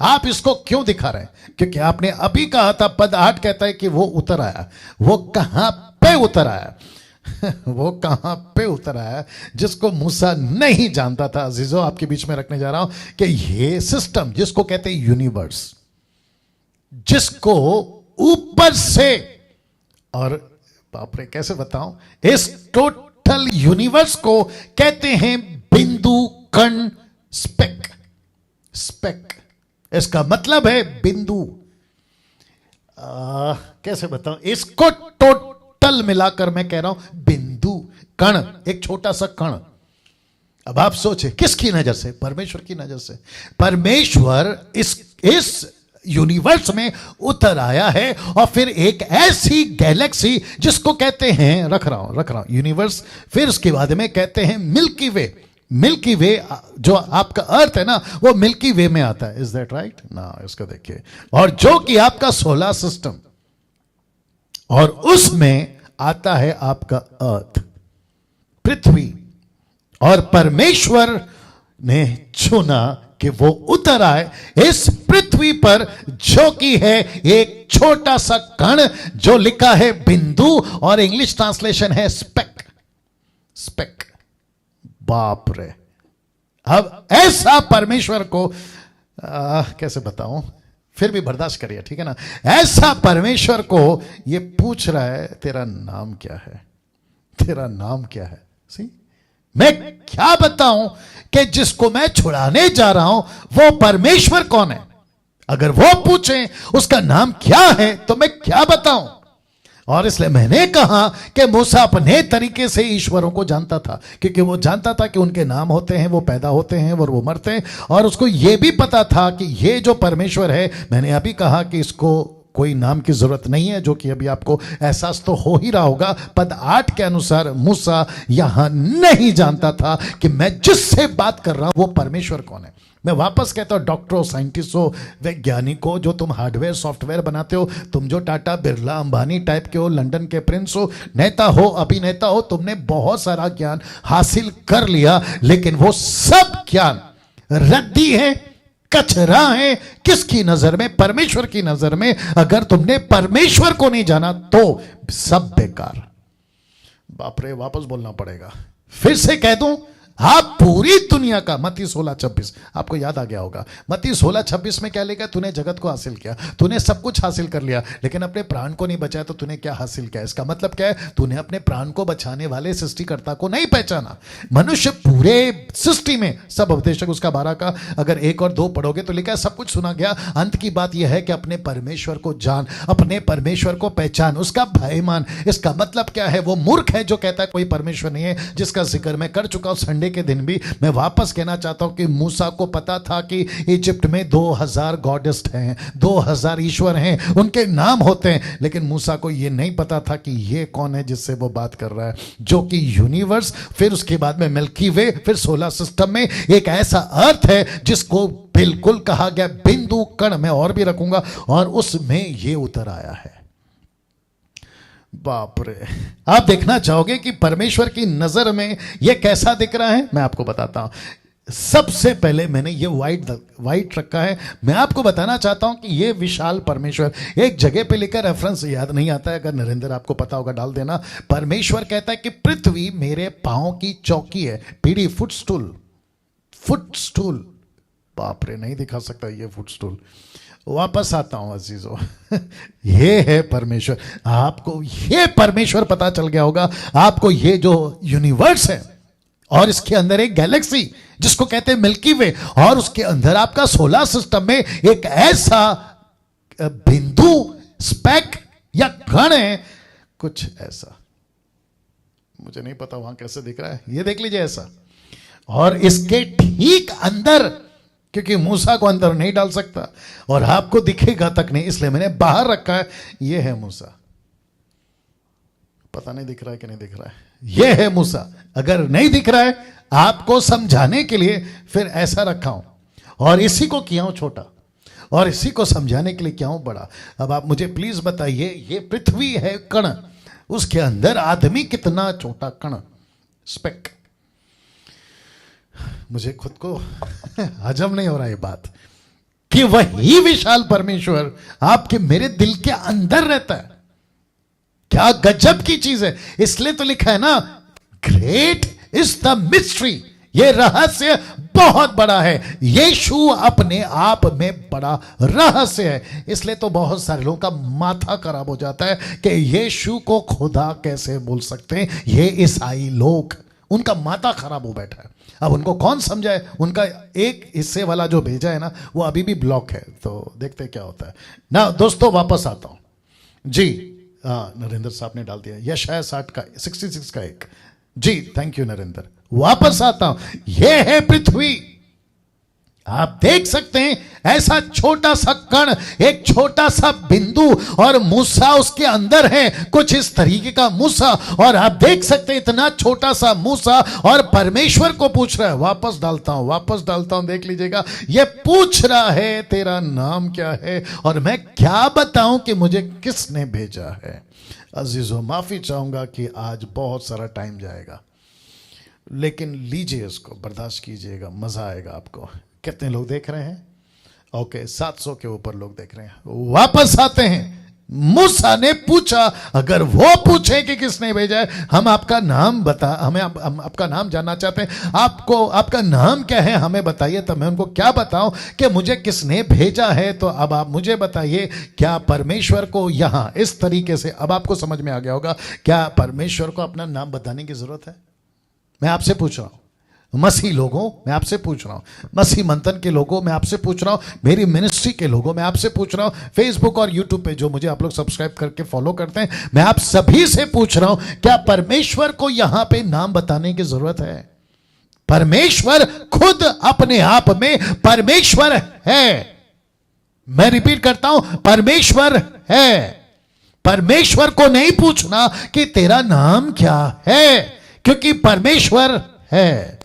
आप इसको क्यों दिखा रहे हैं, क्योंकि आपने अभी कहा था पद 8 कहता है कि वो उतर आया। वो कहां पे उतर आया। वो कहां पे उतर आया जिसको मूसा नहीं जानता था। अजीजों आपके बीच में रखने जा रहा हूं कि ये सिस्टम जिसको कहते हैं यूनिवर्स, जिसको ऊपर से, और बाप रे कैसे बताऊं, इस टोटल यूनिवर्स को कहते हैं बिंदु कण स्पेक। स्पेक इसका मतलब है बिंदु। कैसे बताऊं इसको, टोटल मिलाकर मैं कह रहा हूं बिंदु कण, एक छोटा सा कण। अब आप सोचे किसकी नजर से, परमेश्वर की नजर से। परमेश्वर इस यूनिवर्स में उतर आया है और फिर एक ऐसी गैलेक्सी जिसको कहते हैं, रख रहा हूं यूनिवर्स, फिर उसके बाद में कहते हैं मिल्की वे। मिल्की वे जो आपका अर्थ है ना, वो मिल्की वे में आता है। इज दैट राइट ना, इसको देखिए। और जो कि आपका सोलर सिस्टम, और उसमें आता है आपका अर्थ, पृथ्वी। और परमेश्वर ने चुना कि वो उतर आए इस पृथ्वी पर, जो कि है एक छोटा सा कण, जो लिखा है बिंदु और इंग्लिश ट्रांसलेशन है स्पेक। स्पेक, बाप रे। अब ऐसा परमेश्वर को कैसे बताऊं, फिर भी बर्दाश्त करिए, ठीक है ना। ऐसा परमेश्वर को ये पूछ रहा है, तेरा नाम क्या है, तेरा नाम क्या है। सी, मैं क्या बताऊं कि जिसको मैं छुड़ाने जा रहा हूं वो परमेश्वर कौन है। अगर वो पूछे उसका नाम क्या है तो मैं क्या बताऊं। और इसलिए मैंने कहा कि मूसा अपने तरीके से ईश्वरों को जानता था, क्योंकि वो जानता था कि उनके नाम होते हैं, वो पैदा होते हैं और वो मरते हैं। और उसको ये भी पता था कि ये जो परमेश्वर है, मैंने अभी कहा कि इसको कोई नाम की जरूरत नहीं है, जो कि अभी आपको एहसास तो हो ही रहा होगा। पद 8 के अनुसार मूसा यहां नहीं जानता था कि मैं जिससे बात कर रहा हूं वो परमेश्वर कौन है। मैं वापस कहता हूं, डॉक्टरों, साइंटिस्टों, वैज्ञानिकों, जो तुम हार्डवेयर सॉफ्टवेयर बनाते हो, तुम जो टाटा बिरला अंबानी टाइप के हो, लंदन के प्रिंस हो, नेता हो, अभिनेता हो, तुमने बहुत सारा ज्ञान हासिल कर लिया, लेकिन वो सब ज्ञान रद्दी है, कचरा है। किसकी नजर में? परमेश्वर की नजर में। अगर तुमने परमेश्वर को नहीं जाना तो सब बेकार। बाप रे, वापस बोलना पड़ेगा, फिर से कह दूं, आप पूरी दुनिया का, मत्ती 16:26 आपको याद आ गया होगा। मत्ती 16:26 में क्या लिखा? तूने जगत को हासिल किया, तूने सब कुछ हासिल कर लिया, लेकिन अपने प्राण को नहीं बचाया, तो तूने क्या हासिल किया? इसका मतलब क्या है? तूने अपने प्राण को बचाने वाले सृष्टिकर्ता को नहीं पहचाना। मनुष्य पूरे सृष्टि में, सब उपदेशक उसका 12 का अगर 1 और 2 पढ़ोगे तो लिखा है सब कुछ सुना गया, अंत की बात यह है कि अपने परमेश्वर को जान, अपने परमेश्वर को पहचान, उसका भय मान। इसका मतलब क्या है? वो मूर्ख है जो कहता है कोई परमेश्वर नहीं है, जिसका जिक्र मैं कर चुका हूं संडे के दिन भी। मैं वापस कहना चाहता हूं कि मूसा को पता था कि इजिप्ट में 2000 गॉडेस्ट हैं, 2000 ईश्वर हैं, उनके नाम होते हैं, लेकिन मूसा को यह नहीं पता था कि यह कौन है जिससे वो बात कर रहा है, जो कि यूनिवर्स, फिर उसके बाद में मिल्की वे, फिर सोलर सिस्टम में एक ऐसा अर्थ है जिसको बिल्कुल कहा गया बिंदु कण, मैं और भी रखूंगा, और उसमें यह उतर आया है। बाप रे, आप देखना चाहोगे कि परमेश्वर की नजर में यह कैसा दिख रहा है? मैं आपको बताता हूं। सबसे पहले मैंने ये वाइट रखा है। मैं आपको बताना चाहता हूं कि ये विशाल परमेश्वर, एक जगह पे लिखा, रेफरेंस याद नहीं आता है, अगर नरेंद्र आपको पता होगा डाल देना। परमेश्वर कहता है कि पृथ्वी मेरे पांव की चौकी है, पीढ़ी, फुटस्टूल, फुटस्टूल। बाप रे, नहीं दिखा सकता ये फुटस्टूल। वापस आता हूं अजीजों, ये है परमेश्वर। आपको ये परमेश्वर पता चल गया होगा, आपको ये जो यूनिवर्स है और इसके अंदर एक गैलेक्सी जिसको कहते हैं मिल्की वे, और उसके अंदर आपका सोलर सिस्टम में एक ऐसा बिंदु, स्पेक या कण है, कुछ ऐसा, मुझे नहीं पता वहां कैसे दिख रहा है, ये देख लीजिए ऐसा। और इसके ठीक अंदर, क्योंकि मूसा को अंदर नहीं डाल सकता और आपको दिखेगा तक नहीं, इसलिए मैंने बाहर रखा है। यह है मूसा। पता नहीं दिख रहा है कि नहीं दिख रहा है, यह है मूसा। अगर नहीं दिख रहा है, आपको समझाने के लिए फिर ऐसा रखा हूं, और इसी को किया हूं छोटा, और इसी को समझाने के लिए किया हूं बड़ा। अब आप मुझे प्लीज बताइए, ये पृथ्वी है कण, उसके अंदर आदमी कितना छोटा कण, स्पेक। मुझे खुद को हजम नहीं हो रहा ये बात कि वही विशाल परमेश्वर आपके मेरे दिल के अंदर रहता है। क्या गजब की चीज है। इसलिए तो लिखा है ना, ग्रेट इज द मिस्ट्री, ये रहस्य बहुत बड़ा है। यीशु अपने आप में बड़ा रहस्य है। इसलिए तो बहुत सारे लोगों का माथा खराब हो जाता है कि यीशु को खुदा कैसे बोल सकते हैं ये ईसाई लोग, उनका माथा खराब हो बैठा है। अब उनको कौन समझाए? उनका एक हिस्से वाला जो भेजा है ना, वो अभी भी ब्लॉक है, तो देखते क्या होता है ना। दोस्तों वापस आता हूं जी। नरेंद्र साहब ने डाल दिया यशायाह 66 का 1 जी, थैंक यू नरेंद्र। वापस आता हूं, यह है पृथ्वी। आप देख सकते हैं ऐसा छोटा सा कण, एक छोटा सा बिंदु, और मूसा उसके अंदर है, कुछ इस तरीके का मूसा। और आप देख सकते हैं इतना छोटा सा मूसा, और परमेश्वर को पूछ रहा है, वापस डालता हूं, देख लीजिएगा, ये पूछ रहा है तेरा नाम क्या है, और मैं क्या बताऊं कि मुझे किसने भेजा है। अजीजों, माफी चाहूंगा कि आज बहुत सारा टाइम जाएगा, लेकिन लीजिए इसको, बर्दाश्त कीजिएगा, मजा आएगा आपको। कितने लोग देख रहे हैं? ओके, 700 के ऊपर लोग देख रहे हैं। वापस आते हैं, मूसा ने पूछा, अगर वो पूछे कि किसने भेजा है, हम आपका नाम बता, हम आपका नाम जानना चाहते हैं, आपका नाम क्या है हमें बताइए, तो मैं उनको क्या बताऊं कि मुझे किसने भेजा है। तो अब आप मुझे बताइए, क्या परमेश्वर को यहां इस तरीके से, अब आपको समझ में आ गया होगा, क्या परमेश्वर को अपना नाम बताने की जरूरत है? मैं आपसे पूछ रहा हूं, मसीह लोगों मैं आपसे पूछ रहा हूं, मसीह मंथन के लोगों मैं आपसे पूछ रहा हूं, मेरी मिनिस्ट्री के लोगों मैं आपसे पूछ रहा हूं, फेसबुक और यूट्यूब पे जो मुझे आप लोग सब्सक्राइब करके फॉलो करते हैं, मैं आप सभी से पूछ रहा हूं, क्या परमेश्वर को यहां पे नाम बताने की जरूरत है? परमेश्वर खुद अपने आप में परमेश्वर है। मैं रिपीट करता हूं, परमेश्वर है। परमेश्वर को नहीं पूछना कि तेरा नाम क्या है, क्योंकि परमेश्वर है।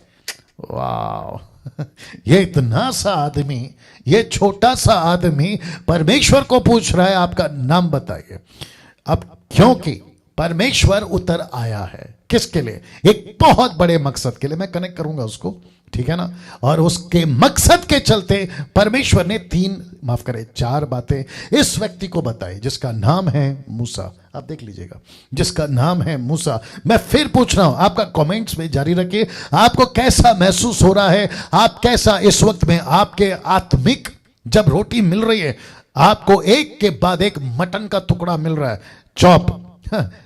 वाह, ये इतना सा आदमी, ये छोटा सा आदमी परमेश्वर को पूछ रहा है आपका नाम बताइए। अब क्योंकि परमेश्वर उतर आया है किसके लिए? एक बहुत बड़े मकसद के लिए। मैं कनेक्ट करूंगा उसको, ठीक है ना? और उसके मकसद के चलते परमेश्वर ने 4 बातें इस व्यक्ति को बताई जिसका नाम है मूसा। आप देख लीजिएगा, जिसका नाम है मूसा। मैं फिर पूछ रहा हूं, आपका कमेंट्स में जारी रखिए, आपको कैसा महसूस हो रहा है, आप कैसा इस वक्त में आपके आत्मिक, जब रोटी मिल रही है आपको एक के बाद एक मटन का टुकड़ा मिल रहा है, चॉप,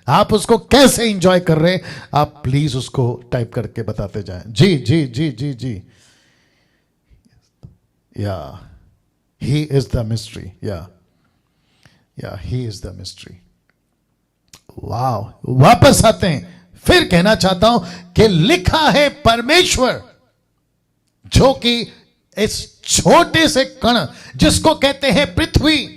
आप उसको कैसे एंजॉय कर रहे हैं? आप प्लीज उसको टाइप करके बताते जाएं। जी जी जी जी जी, या ही इज द मिस्ट्री, या ही इज द मिस्ट्री। वाह, वापस आते हैं, फिर कहना चाहता हूं कि लिखा है परमेश्वर जो कि इस छोटे से कण जिसको कहते हैं पृथ्वी,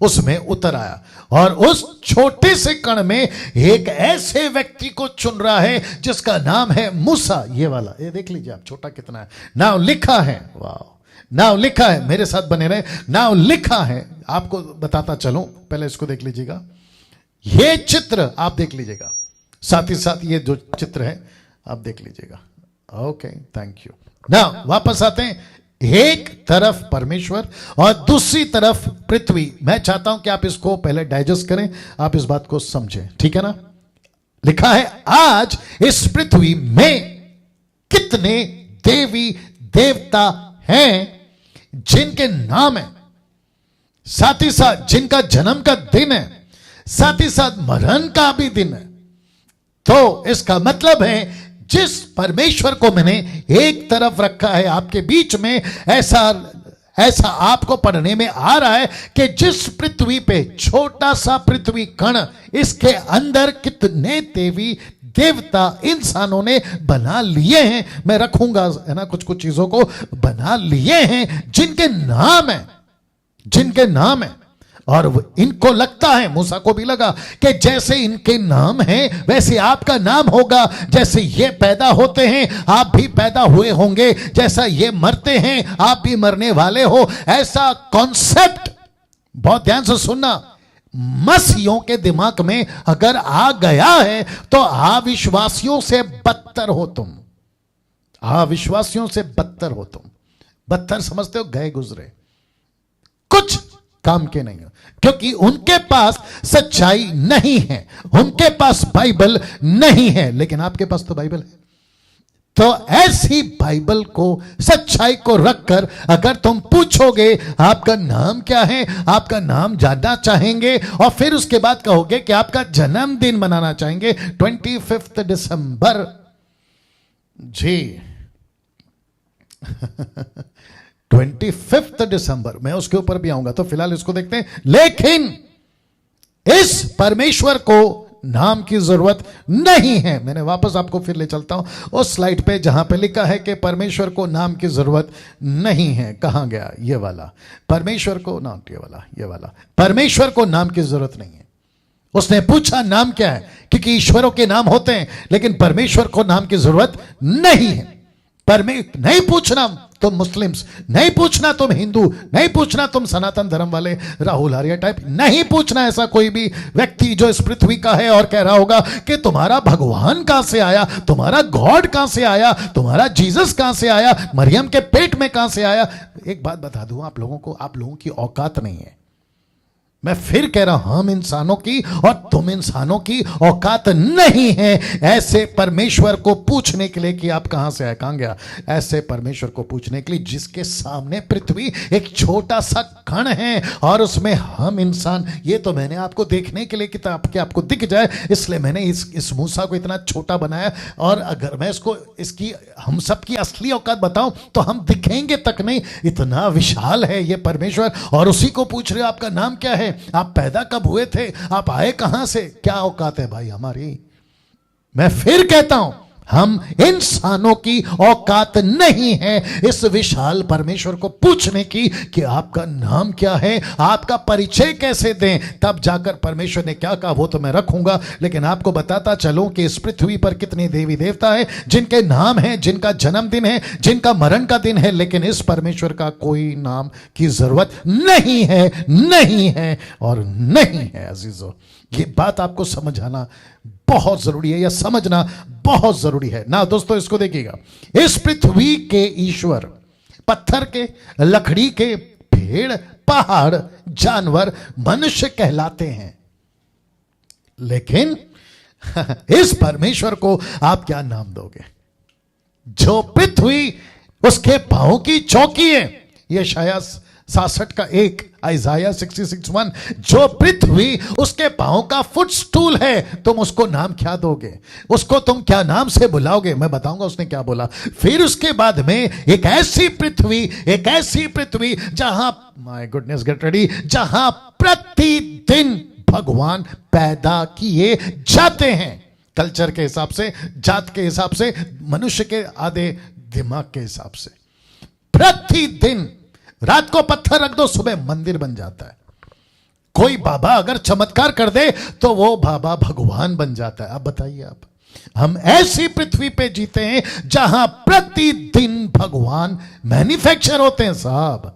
उसमें उतर आया, और उस छोटे से कण में एक ऐसे व्यक्ति को चुन रहा है जिसका नाम है मूसा। ये वाला, ये देख लीजिए आप, छोटा कितना है। नाउ लिखा है, वाह, नाउ लिखा है, मेरे साथ बने रहे, नाउ लिखा है। आपको बताता चलूं, पहले इसको देख लीजिएगा, ये चित्र आप देख लीजिएगा, साथ ही साथ ये जो चित्र है आप देख लीजिएगा। Okay, thank you. नाउ वापस आते हैं, एक तरफ परमेश्वर और दूसरी तरफ पृथ्वी। मैं चाहता हूं कि आप इसको पहले डाइजेस्ट करें, आप इस बात को समझें, ठीक है ना? लिखा है, आज इस पृथ्वी में कितने देवी देवता हैं जिनके नाम है, साथ ही साथ जिनका जन्म का दिन है, साथ ही साथ मरण का भी दिन है। तो इसका मतलब है, जिस परमेश्वर को मैंने एक तरफ रखा है आपके बीच में, ऐसा आपको पढ़ने में आ रहा है कि जिस पृथ्वी पे, छोटा सा पृथ्वी कण, इसके अंदर कितने देवी देवता इंसानों ने बना लिए हैं। मैं रखूंगा है ना, कुछ कुछ चीजों को बना लिए हैं जिनके नाम है। और इनको लगता है, मूसा को भी लगा कि जैसे इनके नाम हैं वैसे आपका नाम होगा, जैसे ये पैदा होते हैं आप भी पैदा हुए होंगे, जैसा ये मरते हैं आप भी मरने वाले हो। ऐसा कॉन्सेप्ट, बहुत ध्यान से सुनना, मसीहियों के दिमाग में अगर आ गया है तो अविश्वासियों से बदतर हो तुम, अविश्वासियों से बदतर हो तुम। बदतर समझते हो, गए गुजरे, कुछ काम के नहीं हो, क्योंकि उनके पास सच्चाई नहीं है, उनके पास बाइबल नहीं है, लेकिन आपके पास तो बाइबल है। तो ऐसी बाइबल को, सच्चाई को रखकर अगर तुम पूछोगे आपका नाम क्या है, आपका नाम जानना चाहेंगे, और फिर उसके बाद कहोगे कि आपका जन्मदिन मनाना चाहेंगे 25 दिसंबर, जी 25 दिसंबर, मैं उसके ऊपर भी आऊंगा, तो फिलहाल इसको देखते हैं। लेकिन इस परमेश्वर को नाम की जरूरत नहीं है। मैंने वापस आपको फिर ले चलता हूं उस स्लाइड पे जहां पे लिखा है कि परमेश्वर को नाम की जरूरत नहीं है। कहां गया ये वाला? परमेश्वर को नाम, ये वाला परमेश्वर को नाम की जरूरत नहीं है। उसने पूछा नाम क्या है, क्योंकि ईश्वरों के नाम होते हैं लेकिन परमेश्वर को नाम की जरूरत नहीं है। नहीं पूछना तुम मुस्लिम्स, नहीं पूछना तुम हिंदू, नहीं पूछना तुम सनातन धर्म वाले राहुल आर्या टाइप, नहीं पूछना ऐसा कोई भी व्यक्ति जो इस पृथ्वी का है और कह रहा होगा कि तुम्हारा भगवान कहां से आया, तुम्हारा गॉड कहां से आया, तुम्हारा जीसस कहां से आया, मरियम के पेट में कहां से आया। एक बात बता दूं आप लोगों को, आप लोगों की औकात नहीं है, मैं फिर कह रहा हूं, हम इंसानों की और तुम इंसानों की औकात नहीं है ऐसे परमेश्वर को पूछने के लिए कि आप कहां से आए, कहां गया। ऐसे परमेश्वर को पूछने के लिए जिसके सामने पृथ्वी एक छोटा सा कण है और उसमें हम इंसान। ये तो मैंने आपको देखने के लिए कि ताकि आपको दिख जाए, इसलिए मैंने इस मूसा को इतना छोटा बनाया। और अगर मैं इसको इसकी हम सब की असली औकात बताऊं तो हम दिखेंगे तक नहीं, इतना विशाल है ये परमेश्वर। और उसी को पूछ रहे हो आपका नाम क्या है, आप पैदा कब हुए थे, आप आए कहां से, क्या औकात है भाई हमारी। मैं फिर कहता हूं, हम इंसानों की औकात नहीं है इस विशाल परमेश्वर को पूछने की कि आपका नाम क्या है, आपका परिचय कैसे दें। तब जाकर परमेश्वर ने क्या कहा वो तो मैं रखूंगा, लेकिन आपको बताता चलूं कि इस पृथ्वी पर कितने देवी देवता हैं जिनके नाम हैं, जिनका जन्मदिन है, जिनका मरण का दिन है, लेकिन इस परमेश्वर का कोई नाम की जरूरत नहीं है, नहीं है और नहीं है। अजीजों, ये बात आपको समझाना बहुत जरूरी है, या समझना बहुत जरूरी है ना। दोस्तों इसको देखिएगा, इस पृथ्वी के ईश्वर पत्थर के, लकड़ी के, पेड़, पहाड़, जानवर, मनुष्य कहलाते हैं। लेकिन इस परमेश्वर को आप क्या नाम दोगे? जो पृथ्वी उसके पांव की चौकी है, ये शायद 66 का 1, आइजाया 66:1, जो पृथ्वी उसके पांव का फुटस्टूल है, तुम उसको नाम क्या दोगे? उसको तुम क्या नाम से बुलाओगे? मैं बताऊंगा उसने क्या बोला। फिर उसके बाद में एक ऐसी पृथ्वी जहां, माय गुडनेस गेट रेडी, जहां प्रतिदिन भगवान पैदा किए जाते हैं, कल्चर के हिसाब से, जात के हिसाब से, मनुष्य के आधे दिमाग के हिसाब से। प्रतिदिन रात को पत्थर रख दो, सुबह मंदिर बन जाता है। कोई बाबा अगर चमत्कार कर दे तो वो बाबा भगवान बन जाता है। अब बताइए आप, हम ऐसी पृथ्वी पे जीते हैं जहां प्रतिदिन भगवान मैन्युफैक्चर होते हैं साहब,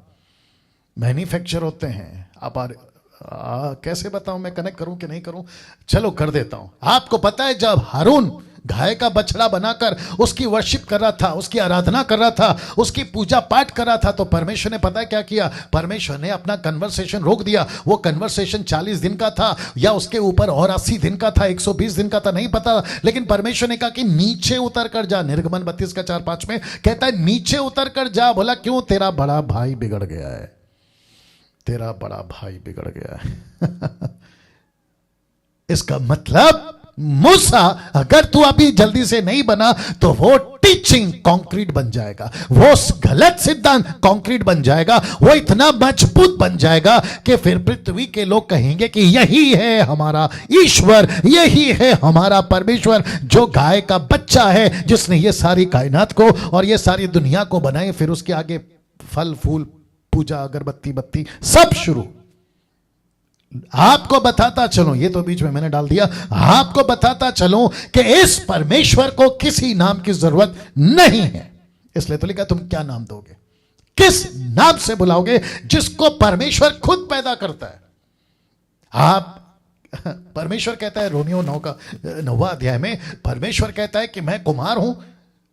मैन्युफैक्चर होते हैं। आप कैसे बताऊं, मैं कनेक्ट करूं कि नहीं करूं? चलो कर देता हूं। आपको पता है जब हारून गाय का बछड़ा बनाकर उसकी वर्शिप कर रहा था, उसकी आराधना कर रहा था, उसकी पूजा पाठ कर रहा था, तो परमेश्वर ने पता है क्या किया? परमेश्वर ने अपना कन्वर्सेशन रोक दिया। वो कन्वर्सेशन 40 दिन का था या उसके ऊपर और 80 दिन का था, 120 दिन का था, नहीं पता। लेकिन परमेश्वर ने कहा कि नीचे उतर कर जा। निर्गमन 32 का 4-5 में कहता है नीचे उतर कर जा। बोला क्यों? तेरा बड़ा भाई बिगड़ गया है, तेरा बड़ा भाई बिगड़ गया है। इसका मतलब मूसा, अगर तू अभी जल्दी से नहीं बना तो वो टीचिंग कंक्रीट बन जाएगा, वो गलत सिद्धांत कंक्रीट बन जाएगा, वो इतना मजबूत बन जाएगा कि फिर पृथ्वी के लोग कहेंगे कि यही है हमारा ईश्वर, यही है हमारा परमेश्वर, जो गाय का बच्चा है, जिसने ये सारी कायनात को और ये सारी दुनिया को बनाए। फिर उसके आगे फल फूल, पूजा, अगरबत्ती, बत्ती सब शुरू। आपको बताता चलूं, ये तो बीच में मैंने डाल दिया, आपको बताता चलूं कि इस परमेश्वर को किसी नाम की जरूरत नहीं है। इसलिए तो लिखा, तुम क्या नाम दोगे, किस नाम से बुलाओगे जिसको परमेश्वर खुद पैदा करता है। आप, परमेश्वर कहता है रोमियो 9वां अध्याय में, परमेश्वर कहता है कि मैं कुम्हार हूं,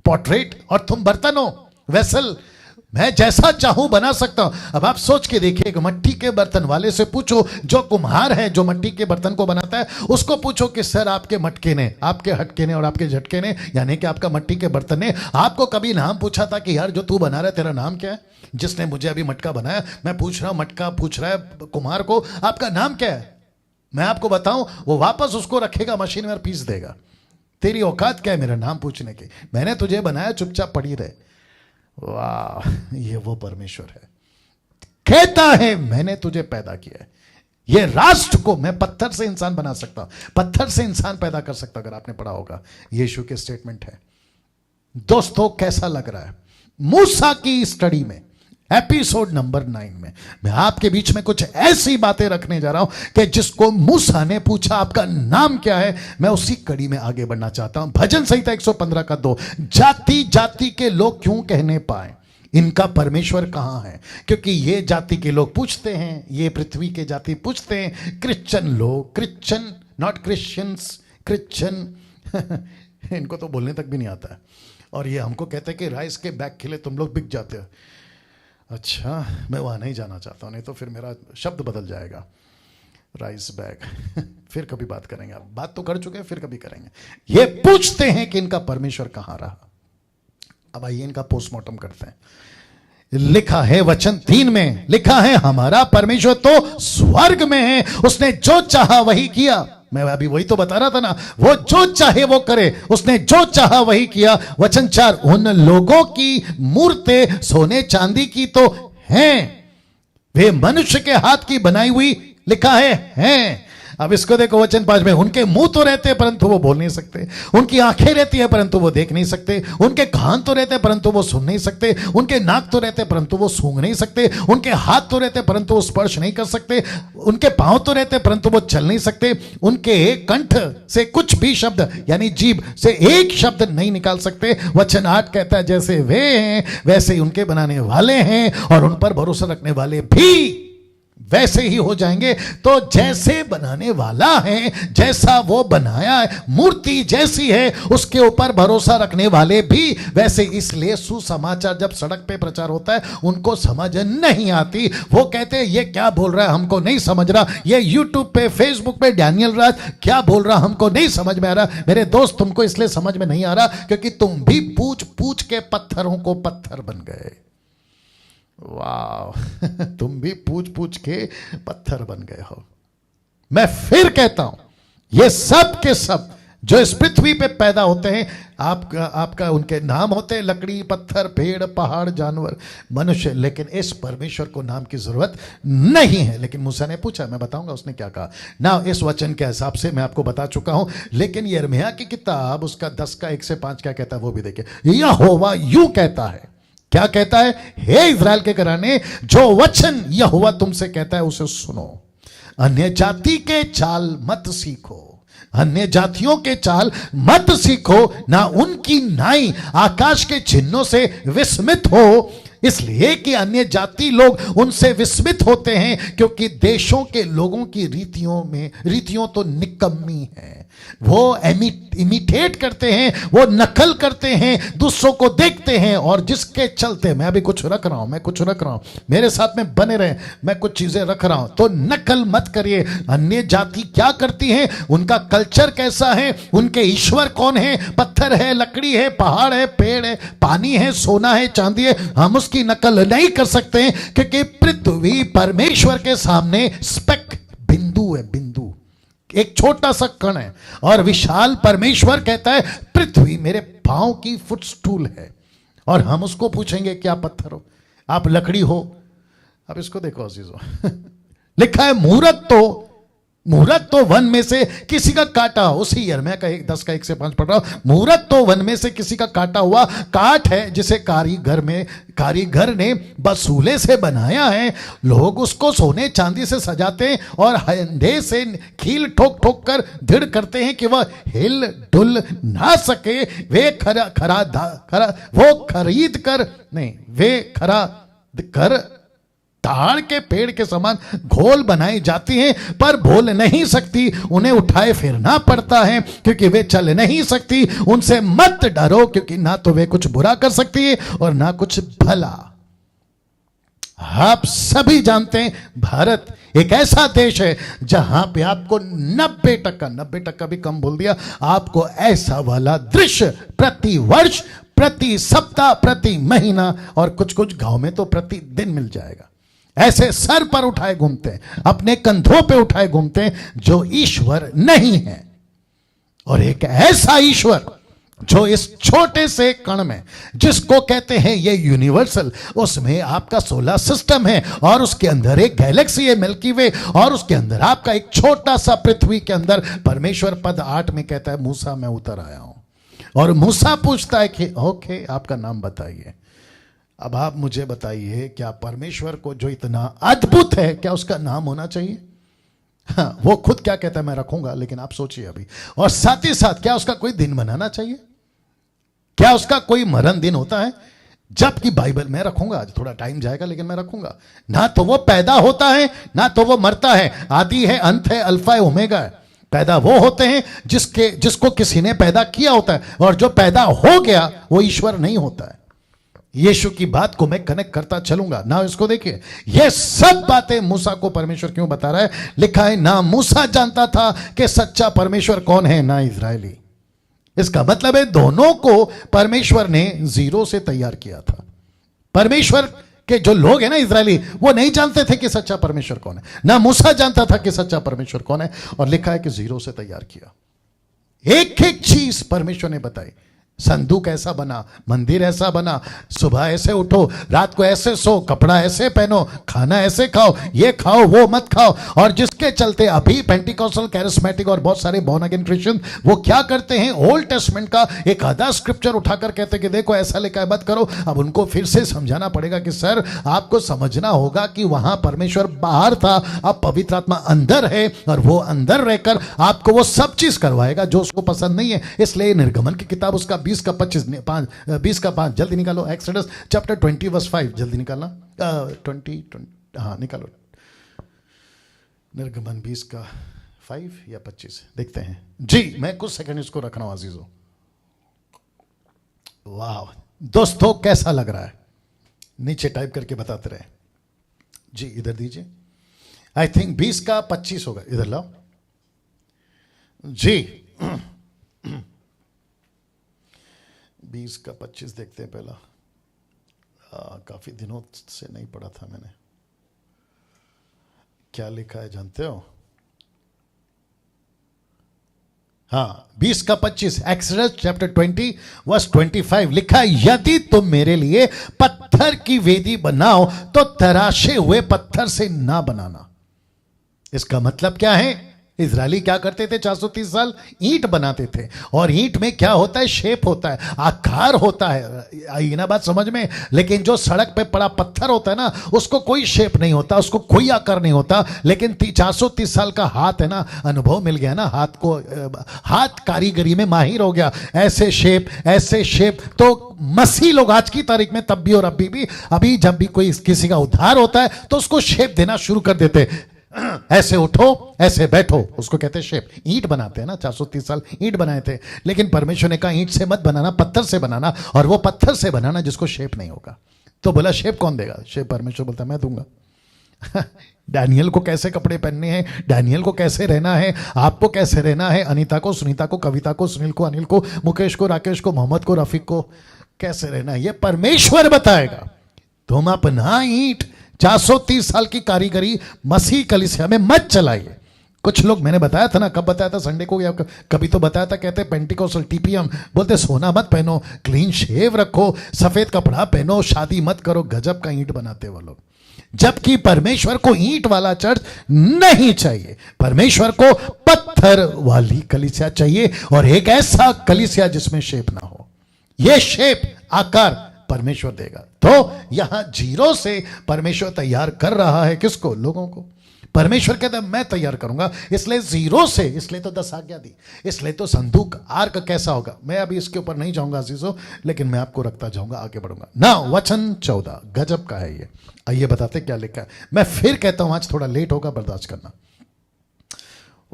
पोर्ट्रेट, और तुम बर्तन हो, वेसल, मैं जैसा चाहूं बना सकता हूं। अब आप सोच के देखिए, मिट्टी के बर्तन वाले से पूछो, जो कुम्हार है, जो मिट्टी के बर्तन को बनाता है, उसको पूछो कि सर आपके मटके ने, आपके हटके ने और आपके झटके ने, यानी कि आपका मिट्टी के बर्तन ने आपको कभी नाम पूछा था कि यार जो तू बना रहा है तेरा नाम क्या है? जिसने मुझे अभी मटका बनाया, मैं पूछ रहा हूं, मटका पूछ रहा है कुम्हार को आपका नाम क्या है? मैं आपको बताऊं, वो वापस उसको रखेगा मशीन में और पीस देगा। तेरी औकात क्या है मेरा नाम पूछने की? मैंने तुझे बनाया, चुपचाप पड़ी रहे। वाह, ये वो परमेश्वर है, कहता है मैंने तुझे पैदा किया है। ये राष्ट्र को मैं पत्थर से इंसान बना सकता हूं, पत्थर से इंसान पैदा कर सकता। अगर आपने पढ़ा होगा, यीशु के स्टेटमेंट है। दोस्तों कैसा लग रहा है? मूसा की स्टडी में एपिसोड नंबर 9 में मैं आपके बीच में कुछ ऐसी बातें रखने जा रहा हूं कि जिसको मूसा ने पूछा आपका नाम क्या है, मैं उसी कड़ी में आगे बढ़ना चाहता हूं। भजन संहिता 115 का 2, जाति जाति के लोग क्यों कहने पाए इनका परमेश्वर कहां है? क्योंकि ये जाति के लोग पूछते हैं, ये पृथ्वी के जाति पूछते हैं, क्रिश्चियन लोग, क्रिश्चियन नॉट क्रिश्चियंस, क्रिश्चियन इनको तो बोलने तक भी नहीं आता है। और ये हमको कहते हैं कि राइस के बैग के लिए तुम लोग बिक जाते हो। अच्छा, मैं वहां नहीं जाना चाहता हूं, नहीं तो फिर मेरा शब्द बदल जाएगा। राइस बैग फिर कभी बात करेंगे, आप बात तो कर चुके हैं, फिर कभी करेंगे। ये पूछते हैं कि इनका परमेश्वर कहां रहा। अब आइए इनका पोस्टमार्टम करते हैं। लिखा है वचन 3 में, लिखा है हमारा परमेश्वर तो स्वर्ग में है, उसने जो चाहा वही किया। मैं अभी वही तो बता रहा था ना, वो जो चाहे वो करे, उसने जो चाहा वही किया। वचन 4, उन लोगों की मूर्तें सोने चांदी की तो हैं, वे मनुष्य के हाथ की बनाई हुई, लिखा है हैं। अब इसको देखो वचन 5 में, उनके मुंह तो रहते हैं परंतु वो बोल नहीं सकते, उनकी आंखें रहती है परंतु वो देख नहीं सकते, उनके कान तो रहते हैं परंतु वो सुन नहीं सकते, उनके नाक तो रहते हैं परंतु वो सूंघ नहीं सकते, उनके हाथ तो रहते हैं परंतु वो स्पर्श नहीं कर सकते, उनके पांव तो रहते हैं परंतु वो चल नहीं सकते, उनके कंठ से कुछ भी शब्द यानी जीभ से एक शब्द नहीं निकाल सकते। वचन 8 कहता है जैसे वे हैं वैसे ही उनके बनाने वाले हैं, और उन पर भरोसा रखने वाले भी वैसे ही हो जाएंगे। तो जैसे बनाने वाला है, जैसा वो बनाया है, मूर्ति जैसी है, उसके ऊपर भरोसा रखने वाले भी वैसे। इसलिए सुसमाचार जब सड़क पे प्रचार होता है उनको समझ नहीं आती, वो कहते हैं ये क्या बोल रहा है हमको नहीं समझ रहा, ये यूट्यूब पे फेसबुक पे डैनियल राज क्या बोल रहा हमको नहीं समझ में आ रहा। मेरे दोस्त तुमको इसलिए समझ में नहीं आ रहा क्योंकि तुम भी पूछ पूछ के पत्थरों को पत्थर बन गए। वाह तुम भी पूछ पूछ के पत्थर बन गए हो। मैं फिर कहता हूं ये सब के सब जो इस पृथ्वी पे पैदा होते हैं, आपका उनके नाम होते हैं लकड़ी, पत्थर, पेड़, पहाड़, जानवर, मनुष्य, लेकिन इस परमेश्वर को नाम की जरूरत नहीं है। लेकिन मूसा ने पूछा, मैं बताऊंगा उसने क्या कहा ना। इस वचन के हिसाब से मैं आपको बता चुका हूं, लेकिन यिर्मयाह की किताब उसका 10 का 1 से 5 क्या कहता है वो भी देखिए। यहोवा यूं कहता है, क्या कहता है? हे इज़राइल के घराने, जो वचन यहोवा तुमसे कहता है उसे सुनो। अन्य जाति के चाल मत सीखो, अन्य जातियों के चाल मत सीखो, ना उनकी नाई आकाश के चिन्हों से विस्मित हो, इसलिए कि अन्य जाति लोग उनसे विस्मित होते हैं, क्योंकि देशों के लोगों की रीतियों तो निकम्मी है। वो इमिटेट करते हैं, वो नकल करते हैं, दूसरों को देखते हैं, और जिसके चलते मैं अभी कुछ रख रहा हूं, मेरे साथ में बने रहे, मैं कुछ चीजें रख रहा हूं, तो नकल मत करिए। अन्य जाति क्या करती है, उनका कल्चर कैसा है, उनके ईश्वर कौन है, पत्थर है, लकड़ी है, पहाड़ है, पेड़ है, पानी है, सोना है, चांदी है, हम उसकी नकल नहीं कर सकते हैं, क्योंकि पृथ्वी परमेश्वर के सामने स्पेक, बिंदु है, बिंदु, एक छोटा सा कण है, और विशाल परमेश्वर कहता है पृथ्वी मेरे पांव की फुटस्टूल है। और हम उसको पूछेंगे क्या पत्थर हो, आप लकड़ी हो। अब इसको देखो अजीजों लिखा है मुहूर्त तो वन में से किसी का काटा, उसी यिर्मयाह का 10 का 1 से 5 पढ़ रहा हूं। मुहूर्त तो वन में से किसी का काटा हुआ काठ है, जिसे कारीगर ने बसूले से बनाया है। लोग उसको सोने चांदी से सजाते हैं और हंडे से कील ठोक ठोक कर दृढ़ करते हैं कि वह हिल डुल ना सके। वे खरीद कर ताड़ के पेड़ के समान घोल बनाई जाती हैं, पर बोल नहीं सकती, उन्हें उठाए फिरना पड़ता है क्योंकि वे चल नहीं सकती। उनसे मत डरो, क्योंकि ना तो वे कुछ बुरा कर सकती है और ना कुछ भला। आप सभी जानते हैं भारत एक ऐसा देश है जहां पे आपको 90% भी कम बोल दिया, आपको ऐसा वाला दृश्य प्रति वर्ष, प्रति सप्ताह, प्रति महीना, और कुछ गांव में तो प्रति दिन मिल जाएगा। ऐसे सर पर उठाए घूमते हैं, अपने कंधों पे उठाए घूमते हैं, जो ईश्वर नहीं है। और एक ऐसा ईश्वर जो इस छोटे से कण में, जिसको कहते हैं ये यूनिवर्सल, उसमें आपका सोलर सिस्टम है, और उसके अंदर एक गैलेक्सी है मिल्की वे, और उसके अंदर आपका एक छोटा सा पृथ्वी के अंदर परमेश्वर पद 8 में कहता है मूसा मैं उतर आया हूं। और मूसा पूछता है कि ओके आपका नाम बताइए। अब आप मुझे बताइए, क्या परमेश्वर को जो इतना अद्भुत है, क्या उसका नाम होना चाहिए? हाँ, वो खुद क्या कहता है मैं रखूंगा, लेकिन आप सोचिए अभी। और साथ ही साथ क्या उसका कोई दिन मनाना चाहिए? क्या उसका कोई मरण दिन होता है? जबकि बाइबल में रखूंगा, आज थोड़ा टाइम जाएगा लेकिन मैं रखूंगा। ना तो वो पैदा होता है, ना तो वो मरता है, आदि है, अंत है, अल्फा है, ओमेगा है। पैदा वो होते हैं जिसको किसी ने पैदा किया होता है, और जो पैदा हो गया वो ईश्वर नहीं होता है। यीशु की बात को मैं कनेक्ट करता चलूंगा ना। इसको देखिए, ये सब बातें मूसा को परमेश्वर क्यों बता रहा है? लिखा है ना मूसा जानता था कि सच्चा परमेश्वर कौन है, ना इजरायली। इसका मतलब है दोनों को परमेश्वर ने जीरो से तैयार किया था। परमेश्वर के जो लोग हैं ना इजरायली, वो नहीं जानते थे कि सच्चा परमेश्वर कौन है, ना मूसा जानता था कि सच्चा परमेश्वर कौन है। और लिखा है कि जीरो से तैयार किया। एक एक चीज परमेश्वर ने बताई। संदूक ऐसा बना, मंदिर ऐसा बना, सुबह ऐसे उठो, रात को ऐसे सो, कपड़ा ऐसे पहनो, खाना ऐसे खाओ, ये खाओ वो मत खाओ। और जिसके चलते अभी पेंटिकॉस्टल, कैरिस्मेटिक और बहुत सारे बॉर्न अगेन क्रिश्चियन वो क्या करते हैं, ओल्ड टेस्टमेंट का एक आधा स्क्रिप्चर उठाकर कहते हैं कि देखो ऐसा लेकर मत करो। अब उनको फिर से समझाना पड़ेगा कि सर आपको समझना होगा कि वहां परमेश्वर बाहर था, अब पवित्र आत्मा अंदर है और वो अंदर रहकर आपको वो सब चीज करवाएगा जो उसको पसंद नहीं है। इसलिए निर्गमन की किताब उसका 20 का 5 जल्दी निकालो। एक्सोडस चैप्टर 20 वर्स 5 जल्दी निकालना। 20 हाँ निकालो। निर्गमन 20 का 5 या 25 देखते हैं जी। मैं कुछ सेकंड इसको रख रहा हूं अजीजों। वाह दोस्तों कैसा लग रहा है? नीचे टाइप करके बताते रहे जी। इधर दीजिए। आई थिंक 20 का 25 होगा। इधर लाओ जी। 20 का 25 देखते हैं पहला। काफी दिनों से नहीं पढ़ा था मैंने। क्या लिखा है जानते हो? हाँ 20 का 25 एक्सोडस चैप्टर 20 वर्स 25 लिखा है, यदि तुम मेरे लिए पत्थर की वेदी बनाओ तो तराशे हुए पत्थर से ना बनाना। इसका मतलब क्या है? इजरायली क्या करते थे 430 साल? ईंट बनाते थे। और ईंट में क्या होता है? शेप होता है, आकार होता है। आई ना बात समझ में? लेकिन जो सड़क पे पड़ा पत्थर होता है ना, उसको कोई शेप नहीं होता, उसको कोई आकार नहीं होता। लेकिन 430 साल का हाथ है ना, अनुभव मिल गया ना, हाथ को, हाथ कारीगरी में माहिर हो गया। ऐसे शेप तो मसीह लोग आज की तारीख में तब भी और अभी जब भी कोई किसी का उद्धार होता है तो उसको शेप देना शुरू कर देते। ऐसे उठो, ऐसे बैठो, उसको कहते हैं शेप। ईंट बनाते हैं ना, 430 साल ईंट बनाए थे। लेकिन परमेश्वर ने कहा ईंट से मत बनाना, पत्थर से बनाना। और वो पत्थर से बनाना जिसको शेप नहीं होगा। तो बोला शेप कौन देगा? शेप परमेश्वर बोलता मैं दूंगा। डैनियल को कैसे कपड़े पहनने हैं, डैनियल को कैसे रहना है, आपको कैसे रहना है, अनीता को, सुनीता को, कविता को, सुनील को, अनिल को, मुकेश को, राकेश को, मोहम्मद को, रफीक को कैसे रहना है, ये परमेश्वर बताएगा। तुम अपना ईंट 430 साल की कारीगरी मसीह कलीसिया में मत चलाइए। कुछ लोग, मैंने बताया था ना, कब बताया था? संडे को या कभी तो बताया था। कहते पेंटिकॉस्टल टीपीएम बोलते सोना मत पहनो, क्लीन शेव रखो, सफेद कपड़ा पहनो, शादी मत करो। गजब का ईंट बनाते वो लोग। जबकि परमेश्वर को ईंट वाला चर्च नहीं चाहिए, परमेश्वर को पत्थर वाली कलीसिया चाहिए। और एक ऐसा कलीसिया जिसमें शेप ना हो। यह शेप, आकार परमेश्वर देगा। तो यहां जीरो से परमेश्वर तैयार कर रहा है किसको? लोगों को। परमेश्वर कहता है मैं तैयार करूंगा। इसलिए जीरो से, इसलिए तो 10 आज्ञा दी, इसलिए तो संदूक, आर्क कैसा होगा, मैं अभी इसके ऊपर नहीं जाऊंगा अजीजों, लेकिन मैं आपको रखता जाऊंगा, आगे बढ़ूंगा ना। वचन 14 गजब का है ये। आइए बताते क्या लिखा है। मैं फिर कहता हूं आज थोड़ा लेट होगा, बर्दाश्त करना।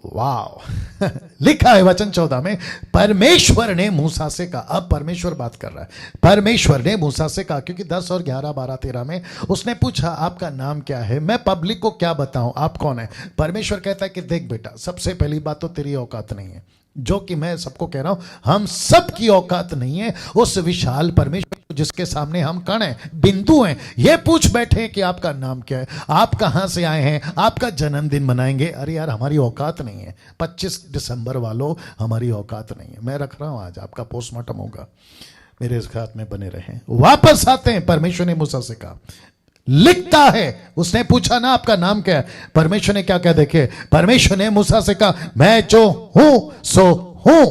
वाह लिखा है वचन 14 में, परमेश्वर ने मूसा से कहा। अब परमेश्वर बात कर रहा है। परमेश्वर ने मूसा से कहा, क्योंकि 10 और 11, 12, 13 में उसने पूछा आपका नाम क्या है, मैं पब्लिक को क्या बताऊं, आप कौन है? परमेश्वर कहता है कि देख बेटा, सबसे पहली बात तो तेरी औकात नहीं है। जो कि मैं सबको कह रहा हूं, हम सब की औकात नहीं है उस विशाल परमेश्वर जिसके सामने हम कण हैं, बिंदु हैं। ये पूछ बैठे कि आपका नाम क्या है, आप कहां से आए हैं, आपका जन्मदिन मनाएंगे। अरे यार हमारी औकात नहीं है। 25 दिसंबर वालों, हमारी औकात नहीं है। मैं रख रहा हूं, आज आपका पोस्टमार्टम होगा, मेरे इस हाथ में बने रहें। वापस आते हैं। परमेश्वर ने मूसा से कहा, लिखता है, उसने पूछा ना आपका नाम क्या है, परमेश्वर ने क्या कहा देखे। परमेश्वर ने मूसा से कहा, मैं जो हूं सो हूं।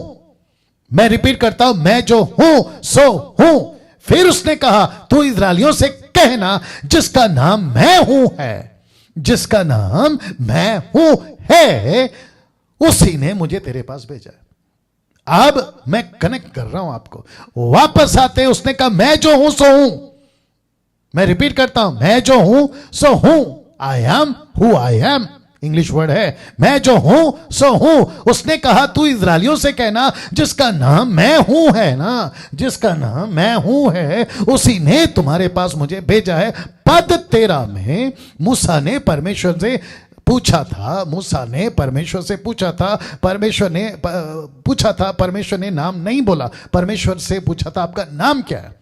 मैं रिपीट करता हूं, मैं जो हूं सो हूं। फिर उसने कहा, तू इस्राएलियों से कहना जिसका नाम मैं हूं है, जिसका नाम मैं हूं है, उसी ने मुझे तेरे पास भेजा। अब मैं कनेक्ट कर रहा हूं आपको। वापस आते, उसने कहा मैं जो हूं सो हूं। मैं रिपीट करता हूं, मैं जो हूं सो हूं। I am who I am. English word है, मैं जो हूं सो हूं। उसने कहा तू इजरायलियों से कहना जिसका नाम मैं हूं है ना, जिसका नाम मैं हूं है, उसी ने तुम्हारे पास मुझे भेजा है। पद 13 में मूसा ने परमेश्वर से पूछा था, मूसा ने परमेश्वर से पूछा था, परमेश्वर ने पूछा था, परमेश्वर ने नाम नहीं बोला। परमेश्वर से पूछा था आपका नाम क्या है,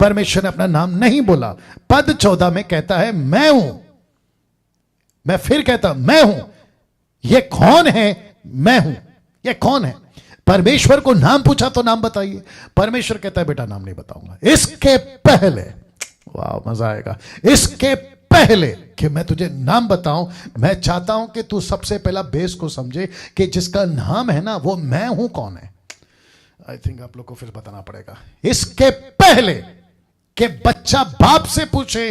परमेश्वर ने अपना नाम नहीं बोला। पद 14 में कहता है मैं हूं। मैं फिर कहता मैं हूं। ये कौन है? मैं हूं। ये कौन है? परमेश्वर को नाम पूछा तो नाम बताइए। परमेश्वर कहता है बेटा नाम नहीं बताऊंगा। इसके पहले, वाह मजा आएगा, इसके पहले कि मैं तुझे नाम बताऊं, मैं चाहता हूं कि तू सबसे पहला बेस को समझे कि जिसका नाम है ना वो मैं हूं कौन है। आई थिंक आप लोग को फिर बताना पड़ेगा। इसके पहले कि बच्चा बाप से पूछे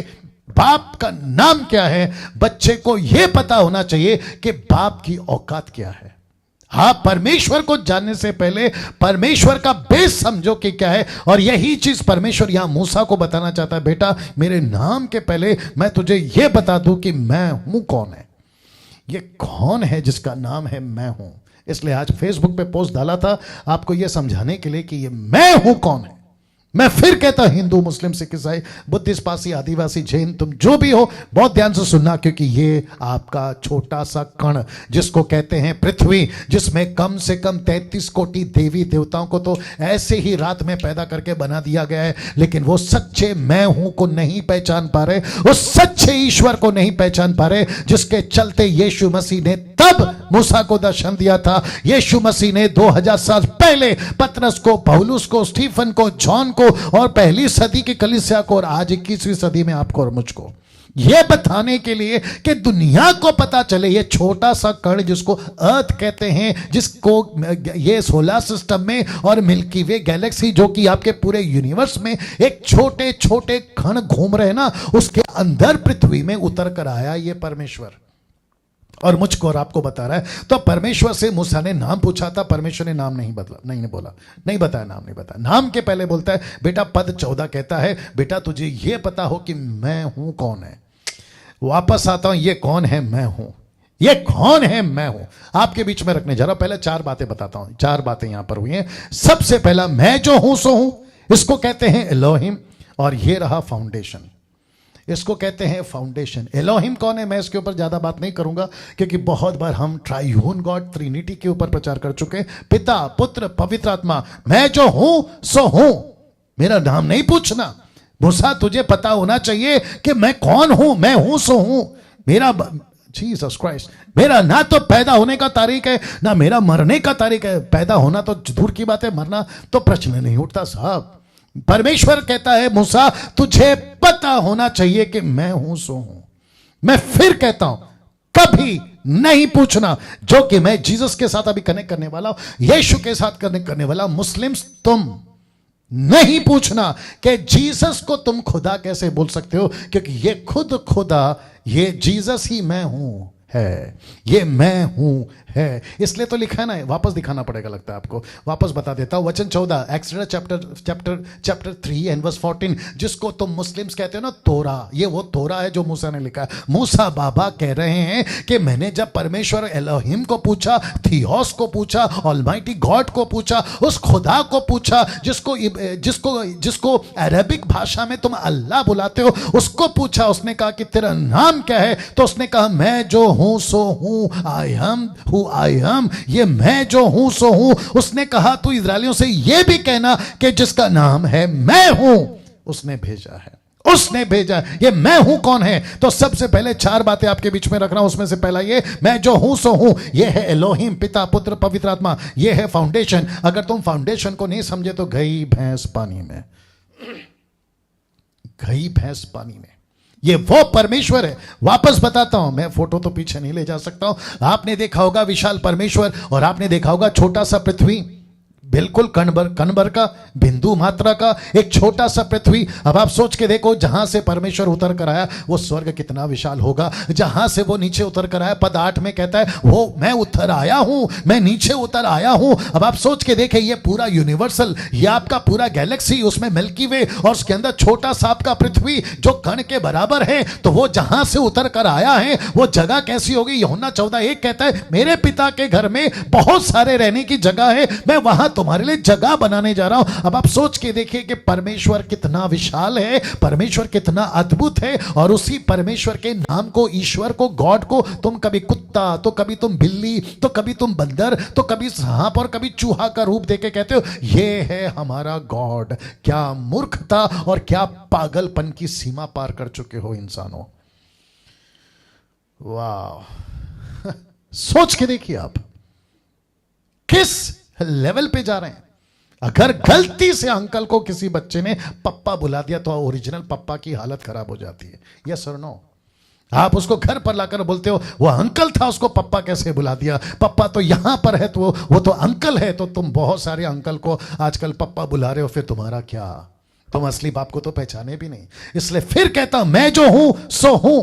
बाप का नाम क्या है, बच्चे को यह पता होना चाहिए कि बाप की औकात क्या है। हाँ, परमेश्वर को जानने से पहले परमेश्वर का बेस समझो कि क्या है। और यही चीज परमेश्वर यहां मूसा को बताना चाहता है, बेटा मेरे नाम के पहले मैं तुझे यह बता दूं कि मैं हूं कौन है। ये कौन है जिसका नाम है मैं हूं। इसलिए आज फेसबुक पे पोस्ट डाला था आपको यह समझाने के लिए कि ये मैं हूं कौन है। मैं फिर कहता हिंदू, मुस्लिम, सिख, ईसाई, बुद्धिस्ट, पारसी, आदिवासी, जैन, तुम जो भी हो बहुत ध्यान से सुनना, क्योंकि ये आपका छोटा सा कण जिसको कहते हैं पृथ्वी, जिसमें कम से कम 33 कोटि देवी देवताओं को तो ऐसे ही रात में पैदा करके बना दिया गया है, लेकिन वो सच्चे मैं हूं को नहीं पहचान पा रहे, उस सच्चे ईश्वर को नहीं पहचान पा रहे जिसके चलते यीशु मसीह ने तब मूसा को दर्शन दिया था। यीशु मसीह ने 2000 साल पहले पतरस को, पौलुस को, स्टीफन को, जॉन को और पहली सदी की कलीसिया को और आज 21वीं सदी में आपको और मुझको यह बताने के लिए कि दुनिया को पता चले ये छोटा सा कण जिसको अर्थ कहते हैं, जिसको ये सोलर सिस्टम में और मिल्की वे गैलेक्सी जो कि आपके पूरे यूनिवर्स में एक छोटे छोटे कण घूम रहे हैं ना, उसके अंदर पृथ्वी में उतर कर आया ये परमेश्वर और मुझको और आपको बता रहा है। तो परमेश्वर से मूसा ने नाम पूछा था, परमेश्वर ने नाम नहीं बदला, नहीं बोला, नहीं बताया, नाम नहीं बताया। नाम के पहले बोलता है बेटा, पद 14 कहता है बेटा तुझे यह पता हो कि मैं हूं कौन है। वापस आता हूं, ये कौन है मैं हूं, ये कौन है मैं हूं, आपके बीच में रखने जा रहा हूं। पहले 4 बातें बताता हूं, 4 बातें यहां पर हुई हैं। सबसे पहला, मैं जो हूं सो हूं, इसको कहते हैं एलोहिम, और ये रहा फाउंडेशन, इसको कहते हैं फाउंडेशन। एलोहिम कौन है, मैं इसके ऊपर ज्यादा बात नहीं करूंगा क्योंकि बहुत बार हम ट्राइयून गॉड, ट्रिनिटी के ऊपर प्रचार कर चुके, पिता, पुत्र, पवित्र आत्मा। मैं जो हूं सो हूं, मेरा नाम नहीं पूछना। मूसा तुझे पता होना चाहिए कि मैं कौन हूं, मैं हूं सो हूं। मेरा जीसस क्राइस्ट, मेरा ना तो पैदा होने का तारीख है ना मेरा मरने का तारीख है। पैदा होना तो दूर की बात है, मरना तो प्रश्न नहीं उठता साहब। परमेश्वर कहता है मूसा तुझे पता होना चाहिए कि मैं हूं सो हूं। मैं फिर कहता हूं, कभी नहीं पूछना, जो कि मैं जीसस के साथ अभी कनेक्ट करने वाला हूं, यीशु के साथ कनेक्ट करने वाला। मुस्लिम्स, तुम नहीं पूछना कि जीसस को तुम खुदा कैसे बोल सकते हो, क्योंकि ये खुद खुदा, ये जीसस ही मैं हूं है, ये मैं हूं है। इसलिए तो लिखा है ना, वापस दिखाना पड़ेगा लगता है आपको, वापस बता देता हूं। वचन 14 एक्सोडस चैप्टर 3 एंड वर्स 14, जिसको तुम मुस्लिम्स कहते हो ना तोरा, ये वो तोरा है जो मूसा ने लिखा है। मूसा बाबा कह रहे हैं कि मैंने जब परमेश्वर एलोहिम को पूछा, थियोस को पूछा, ऑलमाइटी गॉड को पूछा, उस खुदा को पूछा जिसको जिसको जिसको अरबिक भाषा में तुम अल्लाह बुलाते हो, उसको पूछा। उसने कहा कि तेरा नाम क्या है, तो उसने कहा मैं जो हूं सो हूं, I am who I am, ये मैं जो हूं सो हूं। उसने कहा तू इजरायलियों से यह भी कहना कि जिसका नाम है मैं हूं, उसने भेजा है, उसने भेजा। ये मैं हूं कौन है? तो सबसे पहले 4 बातें आपके बीच में रख रहा हूं, उसमें से पहला ये मैं जो हूं सो हूं, ये है एलोहिम, पिता, पुत्र, पवित्र आत्मा, ये है फाउंडेशन। अगर तुम फाउंडेशन को नहीं समझे तो गई भैंस पानी में, गई भैंस पानी में। ये वो परमेश्वर है। वापस बताता हूं, मैं फोटो तो पीछे नहीं ले जा सकता हूं। आपने देखा होगा विशाल परमेश्वर और आपने देखा होगा छोटा सा पृथ्वी। बिल्कुल कण भर का, बिंदु मात्रा का एक छोटा सा पृथ्वी। अब आप सोच के देखो, जहां से परमेश्वर उतर कर आया वो स्वर्ग कितना विशाल होगा, जहां से वो नीचे उतर कर आया। पद 8 में कहता है वो मैं उतर आया हूं, मैं नीचे उतर आया हूं। अब आप सोच के देखें, ये पूरा यूनिवर्सल, ये आपका पूरा गैलेक्सी, उसमें मिल्की वे और उसके अंदर छोटा सा आपका पृथ्वी जो कण के बराबर है, तो वो जहां से उतर कर आया है वो जगह कैसी होगी। यूहन्ना 14:1 कहता है मेरे पिता के घर में बहुत सारे रहने की जगह है, मैं वहां तुम्हारे लिए जगह बनाने जा रहा हूं। अब आप सोच के देखिए कि परमेश्वर कितना विशाल है, परमेश्वर कितना अद्भुत है। और उसी परमेश्वर के नाम को, ईश्वर को, गॉड को तुम कभी कुत्ता, तो कभी तुम बिल्ली, तो कभी तुम बंदर, तो कभी सांप और कभी चूहा का रूप देके कहते हो ये है हमारा गॉड। क्या मूर्खता और क्या पागलपन की सीमा पार कर चुके हो इंसानों। वाह, सोच के देखिए आप किस लेवल पे जा रहे हैं। अगर गलती से अंकल को किसी बच्चे ने पप्पा बुला दिया तो ओरिजिनल पप्पा की हालत खराब हो जाती है। यस और नो? आप उसको घर पर लाकर बोलते हो वो अंकल था, उसको पप्पा कैसे बुला दिया, पप्पा तो यहां पर है, तो वो तो अंकल है। तो तुम बहुत सारे अंकल को आजकल पप्पा बुला रहे हो, फिर तुम्हारा क्या? तुम असली बाप को तो पहचाने भी नहीं। इसलिए फिर कहता मैं जो हूं सो हूं।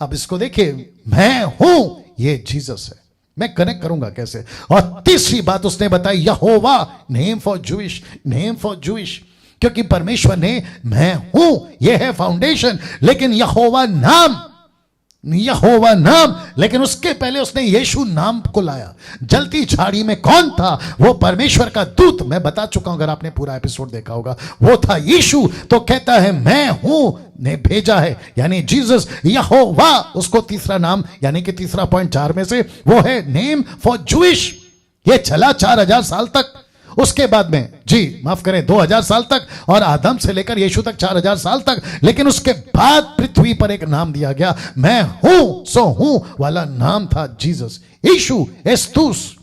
अब इसको देखिए, मैं हूं, ये जीसस है। मैं कनेक्ट करूंगा कैसे? और तीसरी बात उसने बताई, Jehovah, name for Jewish, name for Jewish, क्योंकि परमेश्वर ने मैं हूं, यह है फाउंडेशन। लेकिन यहोवा नाम, यहोवा नाम, लेकिन उसके पहले उसने यीशु नाम को लाया। जलती झाड़ी में कौन था? वो परमेश्वर का दूत। मैं बता चुका हूं, अगर आपने पूरा एपिसोड देखा होगा, वो था यीशु। तो कहता है मैं हूं ने भेजा है, यानी जीसस, यहोवा। उसको तीसरा नाम, यानी कि तीसरा पॉइंट 4 में से, वो है नेम फॉर जूइश। ये चला 4000 साल तक। उसके बाद में, जी माफ करें, 2000 साल तक, और आदम से लेकर यीशु तक 4000 साल तक। लेकिन उसके बाद पृथ्वी पर एक नाम दिया गया, मैं हूं सो हूं वाला नाम था जीसस, यीशु एस्तुस।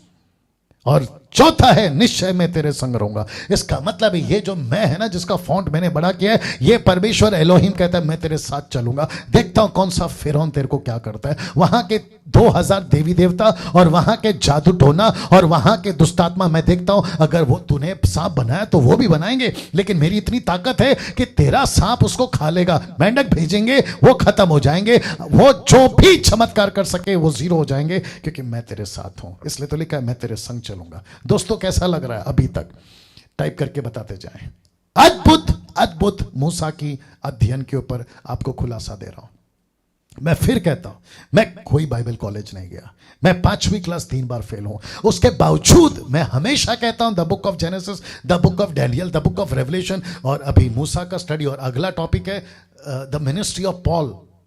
और चौथा है निश्चय मैं तेरे संग रहूंगा। इसका मतलब है ये जो मैं है ना, जिसका फॉन्ट मैंने बड़ा किया है, ये परमेश्वर एलोहिम कहता है मैं तेरे साथ चलूंगा। देखता हूं कौन सा फिरौन तेरे को क्या करता है। वहां के 2000 देवी देवता और वहां के जादू टोना और वहां के दुष्टात्मा, मैं देखता हूं अगर वो तूने सांप बनाया तो वो भी बनाएंगे, लेकिन मेरी इतनी ताकत है कि तेरा सांप उसको खा लेगा। मेंढक भेजेंगे, वो खत्म हो जाएंगे। वो जो भी चमत्कार कर सके वो जीरो हो जाएंगे, क्योंकि मैं तेरे साथ हूं। इसलिए तो लिखा है मैं तेरे संग चलूंगा। दोस्तों कैसा लग रहा है अभी तक? टाइप करके बताते जाएं। अद्भुत अद्भुत मूसा की अध्ययन के ऊपर आपको खुलासा दे रहा हूं। मैं फिर कहता हूं, मैं कोई बाइबल कॉलेज नहीं गया, मैं 5वीं क्लास 3 बार फेल हूं। उसके बावजूद मैं हमेशा कहता हूं the book of genesis, the book of Daniel, the book of revelation, और अभी मूसा का स्टडी। और अगला टॉपिक है द मिनिस्ट्री ऑफ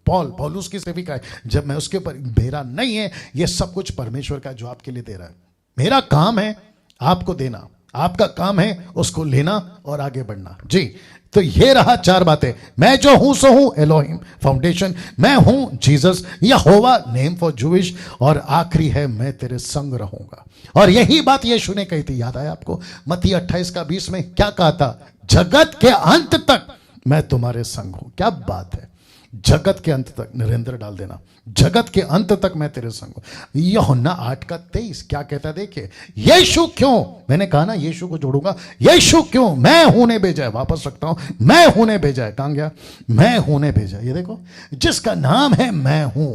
पौलुस की सेविका है। जब मैं उसके ऊपर, मेरा नहीं है ये सब कुछ, परमेश्वर का जो आपके लिए दे रहा है। मेरा काम है आपको देना, आपका काम है उसको लेना और आगे बढ़ना। जी, तो ये रहा 4 बातें। मैं जो हूं सो हूं, एलोहिम फाउंडेशन, मैं हूं Jesus, Jehovah name for Jewish, और आखिरी है मैं तेरे संग रहूंगा। और यही बात यीशु ने कही थी, याद आया आपको? मत्ती 28:20 में क्या कहा था? जगत के अंत तक मैं तुम्हारे संग हूं। क्या बात है! जगत के अंत तक, नरेंद्र डाल देना, जगत के अंत तक मैं तेरे संग हूं। यूहन्ना 8:23 क्या कहता है? देखिए, यीशु क्यों, मैंने कहा ना यीशु को जोड़ूंगा, यीशु क्यों, मैं हूं ने भेजा है। वापस रखता हूं, मैं हूं ने भेजा है। कहां गया? मैं हूं ने भेजा। ये देखो, जिसका नाम है मैं हूं,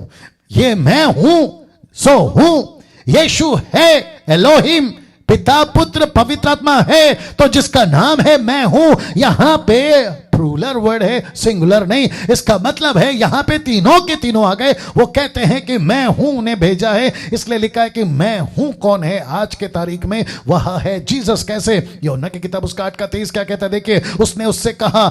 ये मैं हूं सो हूं। यीशु है एलोहिम, पिता पुत्र पवित्र आत्मा है। तो जिसका नाम है मैं हूं, यहां पे प्लूरल वर्ड है, सिंगुलर नहीं। इसका मतलब है यहां पे तीनों के तीनों आ गए। वो कहते हैं कि मैं हूं ने भेजा है। इसलिए लिखा है कि मैं हूं कौन है आज के तारीख में? वह है जीसस। कैसे? यूहन्ना की किताब उसका 8:23 क्या कहता है? देखिए, उसने उससे कहा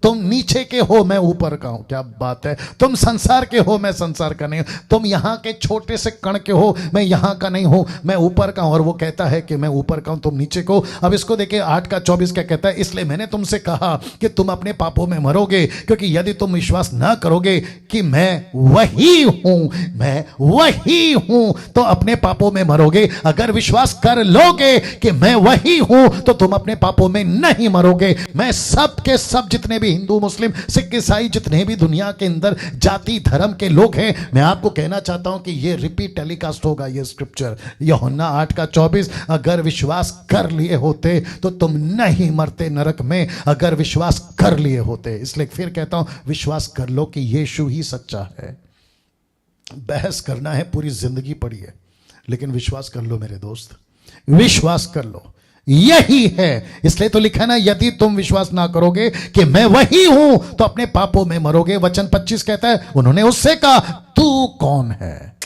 तुम नीचे के हो, मैं ऊपर का हूं। क्या बात है! तुम संसार के हो, मैं संसार का नहीं हूं। तुम यहां के छोटे से कण के हो, मैं यहां का नहीं हूं, मैं ऊपर का हूं। और वो कहता है कि मैं ऊपर का हूं, तुम नीचे को। अब इसको देखिए 8:24 क्या कहता है? इसलिए मैंने तुमसे कहा कि तुम अपने पापों में मरोगे, क्योंकि यदि तुम विश्वास ना करोगे कि मैं वही हूं तो अपने पापों में मरोगे। अगर विश्वास कर लोगे कि मैं वही हूं तो तुम अपने पापों में नहीं मरोगे। मैं सब के सब जितने भी हिंदू, मुस्लिम, सिख, ईसाई, जितने भी दुनिया के अंदर जाति धर्म के लोग हैं, मैं आपको कहना चाहता हूं कि ये रिपीट टेलीकास्ट होगा, ये स्क्रिप्चर यूहन्ना 8:24। अगर विश्वास कर लिए होते तो तुम नहीं मरते नरक में, अगर विश्वास कर लिए होते। इसलिए फिर कहता हूं, विश्वास कर लो कि यीशु ही सच्चा है। बहस करना है पूरी जिंदगी पड़ी है, लेकिन विश्वास कर लो मेरे दोस्त, विश्वास कर लो, यही है। इसलिए तो लिखा ना, यदि तुम विश्वास ना करोगे कि मैं वही हूं तो अपने पापों में मरोगे। वचन 25 कहता है, उन्होंने उससे कहा तू कौन है?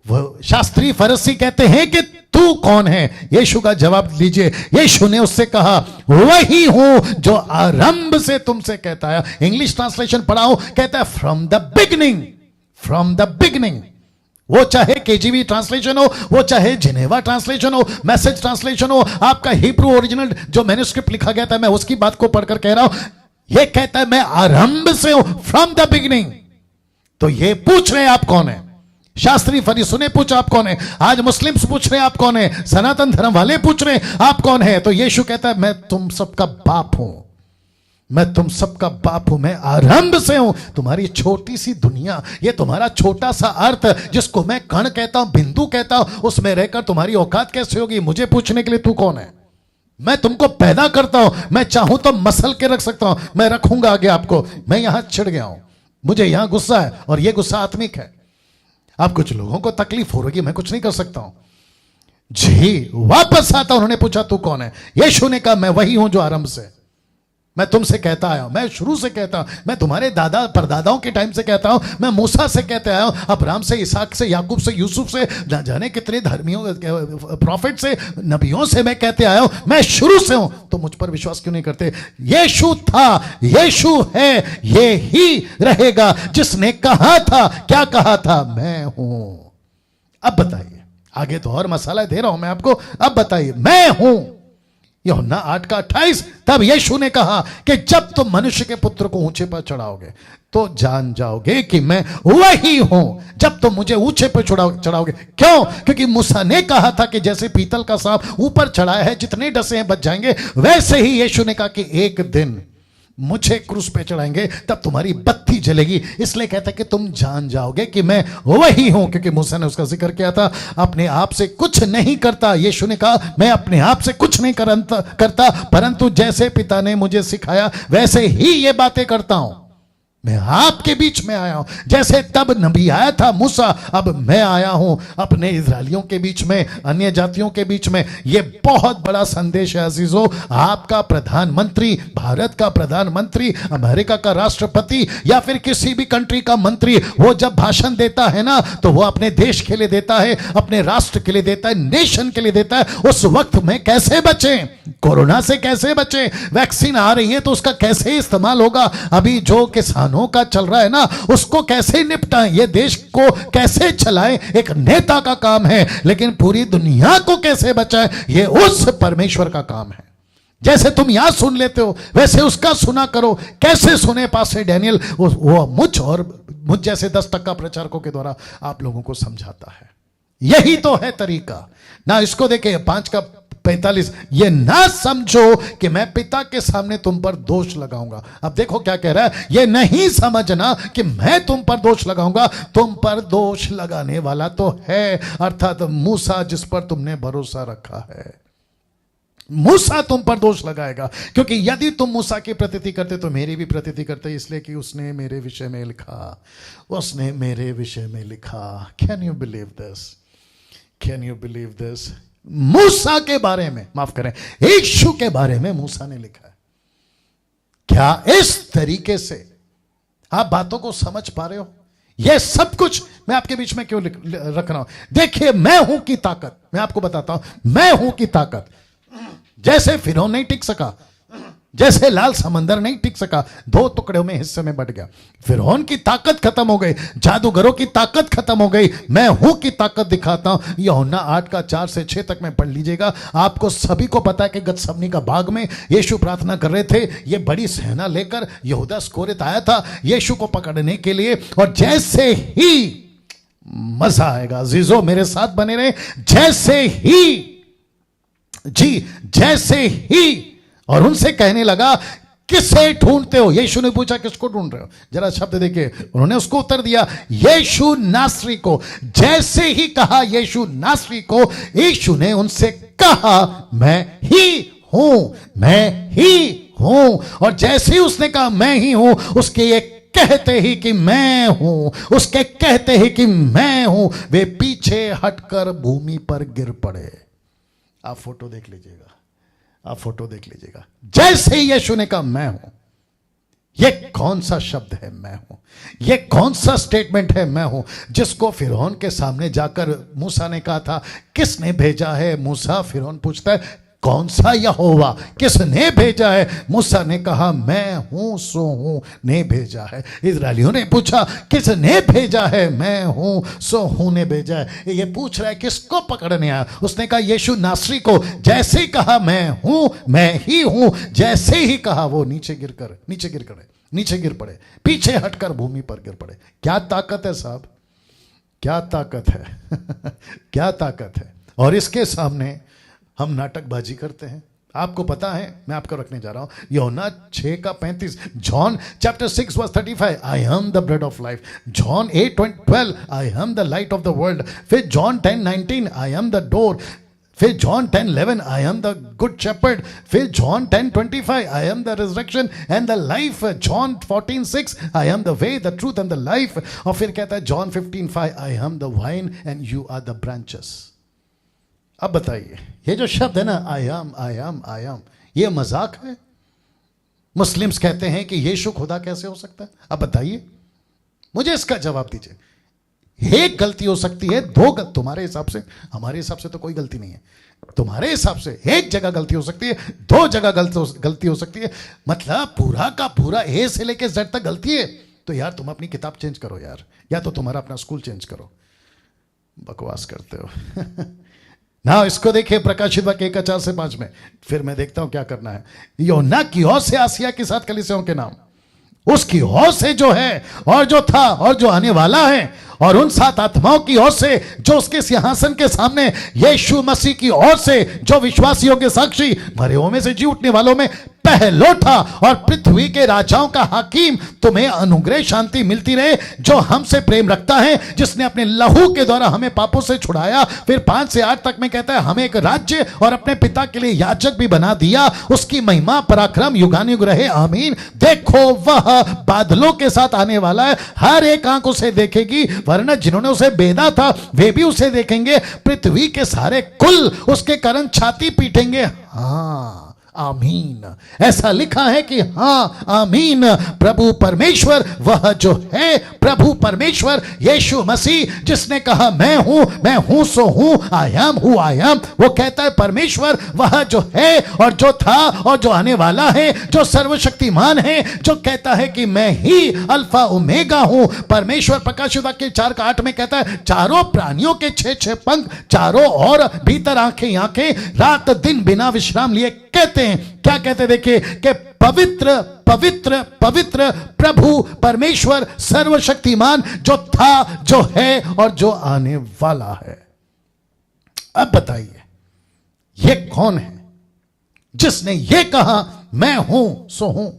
वो शास्त्री फरीसी कहते हैं कि तू कौन है? यीशु का जवाब लीजिए। यीशु ने उससे कहा, वही हूं जो आरंभ से तुमसे कहता है। इंग्लिश ट्रांसलेशन पढ़ाओ, कहता है from the beginning, from the beginning. वो चाहे केजीवी ट्रांसलेशन हो, वो चाहे जिनेवा ट्रांसलेशन हो, मैसेज ट्रांसलेशन हो, आपका हिब्रू ओरिजिनल जो मैन्युस्क्रिप्ट लिखा गया था, मैं उसकी बात को पढ़कर कह रहा हूं। ये कहता है मैं आरंभ से हूं, फ्रॉम द बिगिनिंग। तो ये पूछ रहे आप कौन है? शास्त्री फरीसियों ने पूछा आप कौन है। आज मुस्लिम्स पूछ रहे आप कौन है। सनातन धर्म वाले पूछ रहे आप कौन है। तो यीशु कहता है मैं तुम सबका बाप हूं, मैं तुम सबका बाप हूं, मैं आरंभ से हूं। तुम्हारी छोटी सी दुनिया, ये तुम्हारा छोटा सा अर्थ जिसको मैं कण कहता हूं, बिंदु कहता हूं, उसमें रहकर तुम्हारी औकात कैसे होगी मुझे पूछने के लिए तू कौन है? मैं तुमको पैदा करता हूं, मैं चाहूं तो मसल के रख सकता हूं, मैं रखूंगा आगे आपको। मैं यहां छिड़ गया हूं, मुझे यहां गुस्सा है और यह गुस्सा आत्मिक है। अब कुछ लोगों को तकलीफ हो रही है, मैं कुछ नहीं कर सकता हूं जी। वापस आता, उन्होंने पूछा तू कौन है? यीशु ने कहा मैं वही हूं जो आरंभ से मैं तुमसे कहता आया हूं, मैं शुरू से कहता हूं, मैं तुम्हारे दादा परदादाओं के टाइम से कहता हूं, मैं मूसा से कहते आया हूं, अब्राहम से, इसहाक से, याकूब से, यूसुफ से, न जाने कितने धर्मियों प्रॉफिट से, नबियों से मैं कहते आया हूं, मैं शुरू से हूं। तो मुझ पर विश्वास क्यों नहीं करते? यीशु था, यीशु है, ये ही रहेगा जिसने कहा था। क्या कहा था? मैं हूं। अब बताइए, आगे तो और मसाला दे रहा हूं मैं आपको, अब बताइए मैं हूं। यूहन्ना 8:28। तब यीशु ने कहा कि जब तुम मनुष्य के पुत्र को ऊंचे पर चढ़ाओगे तो जान जाओगे कि मैं वही हूं। जब तुम मुझे ऊंचे पर चढ़ाओगे। क्यों? क्योंकि मूसा ने कहा था कि जैसे पीतल का सांप ऊपर चढ़ाया है, जितने डसे हैं बच जाएंगे, वैसे ही यीशु ने कहा कि एक दिन मुझे क्रूस पे चढ़ाएंगे तब तुम्हारी बत्ती जलेगी। इसलिए कहता है कि तुम जान जाओगे कि मैं वही हूं, क्योंकि मूसा ने उसका जिक्र किया था, अपने आप से कुछ नहीं करता। यीशु ने कहा मैं अपने आप से कुछ नहीं करता, परंतु जैसे पिता ने मुझे सिखाया वैसे ही ये बातें करता हूं। मैं आपके बीच में आया हूं, जैसे तब नबी आया था मूसा, अब मैं आया हूं अपने इजरायलियों के बीच में, अन्य जातियों के बीच में। यह बहुत बड़ा संदेश है अजीजों। आपका प्रधानमंत्री, भारत का प्रधानमंत्री, अमेरिका का राष्ट्रपति या फिर किसी भी कंट्री का मंत्री, वो जब भाषण देता है ना, तो वो अपने देश के लिए देता है, अपने राष्ट्र के लिए देता है, नेशन के लिए देता है। उस वक्त में कैसे बचें, कोरोना से कैसे बचें, वैक्सीन आ रही है तो उसका कैसे इस्तेमाल होगा, अभी जो किसान का चल रहा है ना, उसको कैसे निपटाएं, ये देश को कैसे चलाएं, एक नेता का काम है। लेकिन पूरी दुनिया को कैसे बचाएं, ये उस परमेश्वर का काम है। जैसे तुम यहां सुन लेते हो वैसे उसका सुना करो। कैसे सुने? पास्टर डैनियल वो मुझ और मुझ जैसे 10% प्रचारकों के द्वारा आप लोगों को समझाता है। यही तो है तरीका ना। इसको देखे 5:45, ये ना समझो कि मैं पिता के सामने तुम पर दोष लगाऊंगा। अब देखो क्या कह रहा है, ये नहीं समझना कि मैं तुम पर दोष लगाऊंगा। तुम पर दोष लगाने वाला तो है, अर्थात मूसा, जिस पर तुमने भरोसा रखा है। मूसा तुम पर दोष लगाएगा, क्योंकि यदि तुम मूसा की प्रतीति करते तो मेरी भी प्रतीति करते, इसलिए कि उसने मेरे विषय में लिखा, उसने मेरे विषय में लिखा। Can you believe this? Can you believe this? मूसा के बारे में, माफ करें, यीशु के बारे में मूसा ने लिखा है। क्या इस तरीके से आप बातों को समझ पा रहे हो? यह सब कुछ मैं आपके बीच में क्यों रख रहा हूं? देखिए, मैं हूं की ताकत, मैं आपको बताता हूं, मैं हूं की ताकत। जैसे फिरौन नहीं टिक सका, जैसे लाल समंदर नहीं टिक सका, 2 टुकड़ों में हिस्से में बट गया। फिरौन की ताकत खत्म हो गई, जादूगरों की ताकत खत्म हो गई, मैं हूं की ताकत दिखाता हूं। यूहन्ना 8:4 से 6 तक में पढ़ लीजिएगा। आपको सभी को पता है कि गतसमनी का बाग में यीशु प्रार्थना कर रहे थे। ये बड़ी सेना लेकर यहूदा इस्करियोत आया था यीशु को पकड़ने के लिए। और जैसे ही, मजा आएगा अजीजों, मेरे साथ बने रहे, जैसे ही और उनसे कहने लगा, किसे ढूंढते हो? यीशु ने पूछा, किसको ढूंढ रहे हो? जरा शब्द देखिए। उन्होंने उसको उत्तर दिया, यीशु नासरी को। जैसे ही कहा यीशु नासरी को, यीशु ने उनसे कहा, मैं ही हूं। और जैसे ही उसने कहा मैं ही हूं, उसके ये कहते ही कि मैं हूं, वे पीछे हटकर भूमि पर गिर पड़े। आप फोटो देख लीजिएगा। जैसे ही यीशु ने कहा मैं हूं, ये कौन सा शब्द है मैं हूं? ये कौन सा स्टेटमेंट है मैं हूं? जिसको फिरौन के सामने जाकर मूसा ने कहा था, किसने भेजा है? मूसा, फिरौन पूछता है, कौन सा यहोवा, किसने भेजा है? मूसा ने कहा, मैं हूं सो हूं ने भेजा है। इस्राएलियों ने पूछा, किसने भेजा है? मैं हूं सो हूं ने भेजा है। ये पूछ रहा है किसको पकड़ने आया? उसने कहा यीशु नासरी को। जैसे ही कहा मैं ही हूं, जैसे ही कहा वो नीचे गिर पड़े, पीछे हटकर भूमि पर गिर पड़े। क्या ताकत है साहब, क्या ताकत है क्या ताकत है। और इसके सामने हम नाटकबाजी करते हैं। आपको पता है, मैं आपको रखने जा रहा हूं यूहन्ना 6:35, John chapter 6:35, I am the bread of life. John 8:12, I am the light of the world. फिर John 10:19, I am the door. फिर John 10:11, I am the good shepherd. फिर John 10:25, I am the resurrection and the life. John 14:6, I am the way, the truth and the life. और फिर कहता है John 15:5, I am the vine and you are the branches. अब बताइए, ये जो शब्द है ना, आई एम, ये मजाक है? मुस्लिम्स कहते हैं कि यीशु खुदा कैसे हो सकता है? अब बताइए, मुझे इसका जवाब दीजिए। एक गलती हो सकती है, तुम्हारे हिसाब से, हमारे हिसाब से तो कोई गलती नहीं है। तुम्हारे हिसाब से एक जगह गलती हो सकती है, 2 जगह गलती हो सकती है। मतलब पूरा का पूरा ए से लेके जेड तक गलती है। तो यार तुम अपनी किताब चेंज करो यार, या तो तुम्हारा अपना स्कूल चेंज करो। बकवास करते हो ना। इसको देखिए प्रकाशित वाक्य 1:4 से 5 में। फिर मैं देखता हूं क्या करना है। यूहन्ना की ओर से आसिया के 7 कलीसियाओं के नाम, उसकी ओर से जो है और जो था और जो आने वाला है, और उन 7 आत्माओं की ओर से जो उसके सिंहासन के सामने, यीशु मसीह की ओर से जो विश्वासियों के साक्षी, मरे हुओं में से जी उठने वालों में पहलोठा और पृथ्वी के राजाओं का हाकिम, तुम्हें अनुग्रह शांति मिलती रहे जो हमसे प्रेम रखता है, जिसने अपने लहू के द्वारा हमें पापों से छुड़ाया। फिर 5 से 8 तक में कहता है, हमें एक राज्य और अपने पिता के लिए याजक भी बना दिया। उसकी महिमा पराक्रम युगानुयुग रहे, आमीन। देखो वह बादलों के साथ आने वाला है, हर एक आंख उसे देखेगी, वरना जिन्होंने उसे बेधा था वे भी उसे देखेंगे। पृथ्वी के सारे कुल उसके कारण छाती पीटेंगे। हाँ आमीन, ऐसा लिखा है कि हाँ आमीन। प्रभु परमेश्वर, वह जो है प्रभु परमेश्वर यीशु मसीह, जिसने कहा मैं हूं सो हूं, I am who I am, वो कहता है परमेश्वर वह जो है और जो था और जो आने वाला है, जो सर्वशक्तिमान है, जो कहता है कि मैं ही अल्फा ओमेगा हूं। परमेश्वर प्रकाशित वाक्य 4:8 में कहता है, चारों प्राणियों के 6 पंख, चारों और भीतर आंखें आंखें, रात दिन बिना विश्राम लिए कहते हैं, क्या कहते देखिए, कि पवित्र पवित्र पवित्र प्रभु परमेश्वर सर्वशक्तिमान, जो था जो है और जो आने वाला है। अब बताइए, ये कौन है जिसने ये कहा मैं हूं सो हूं?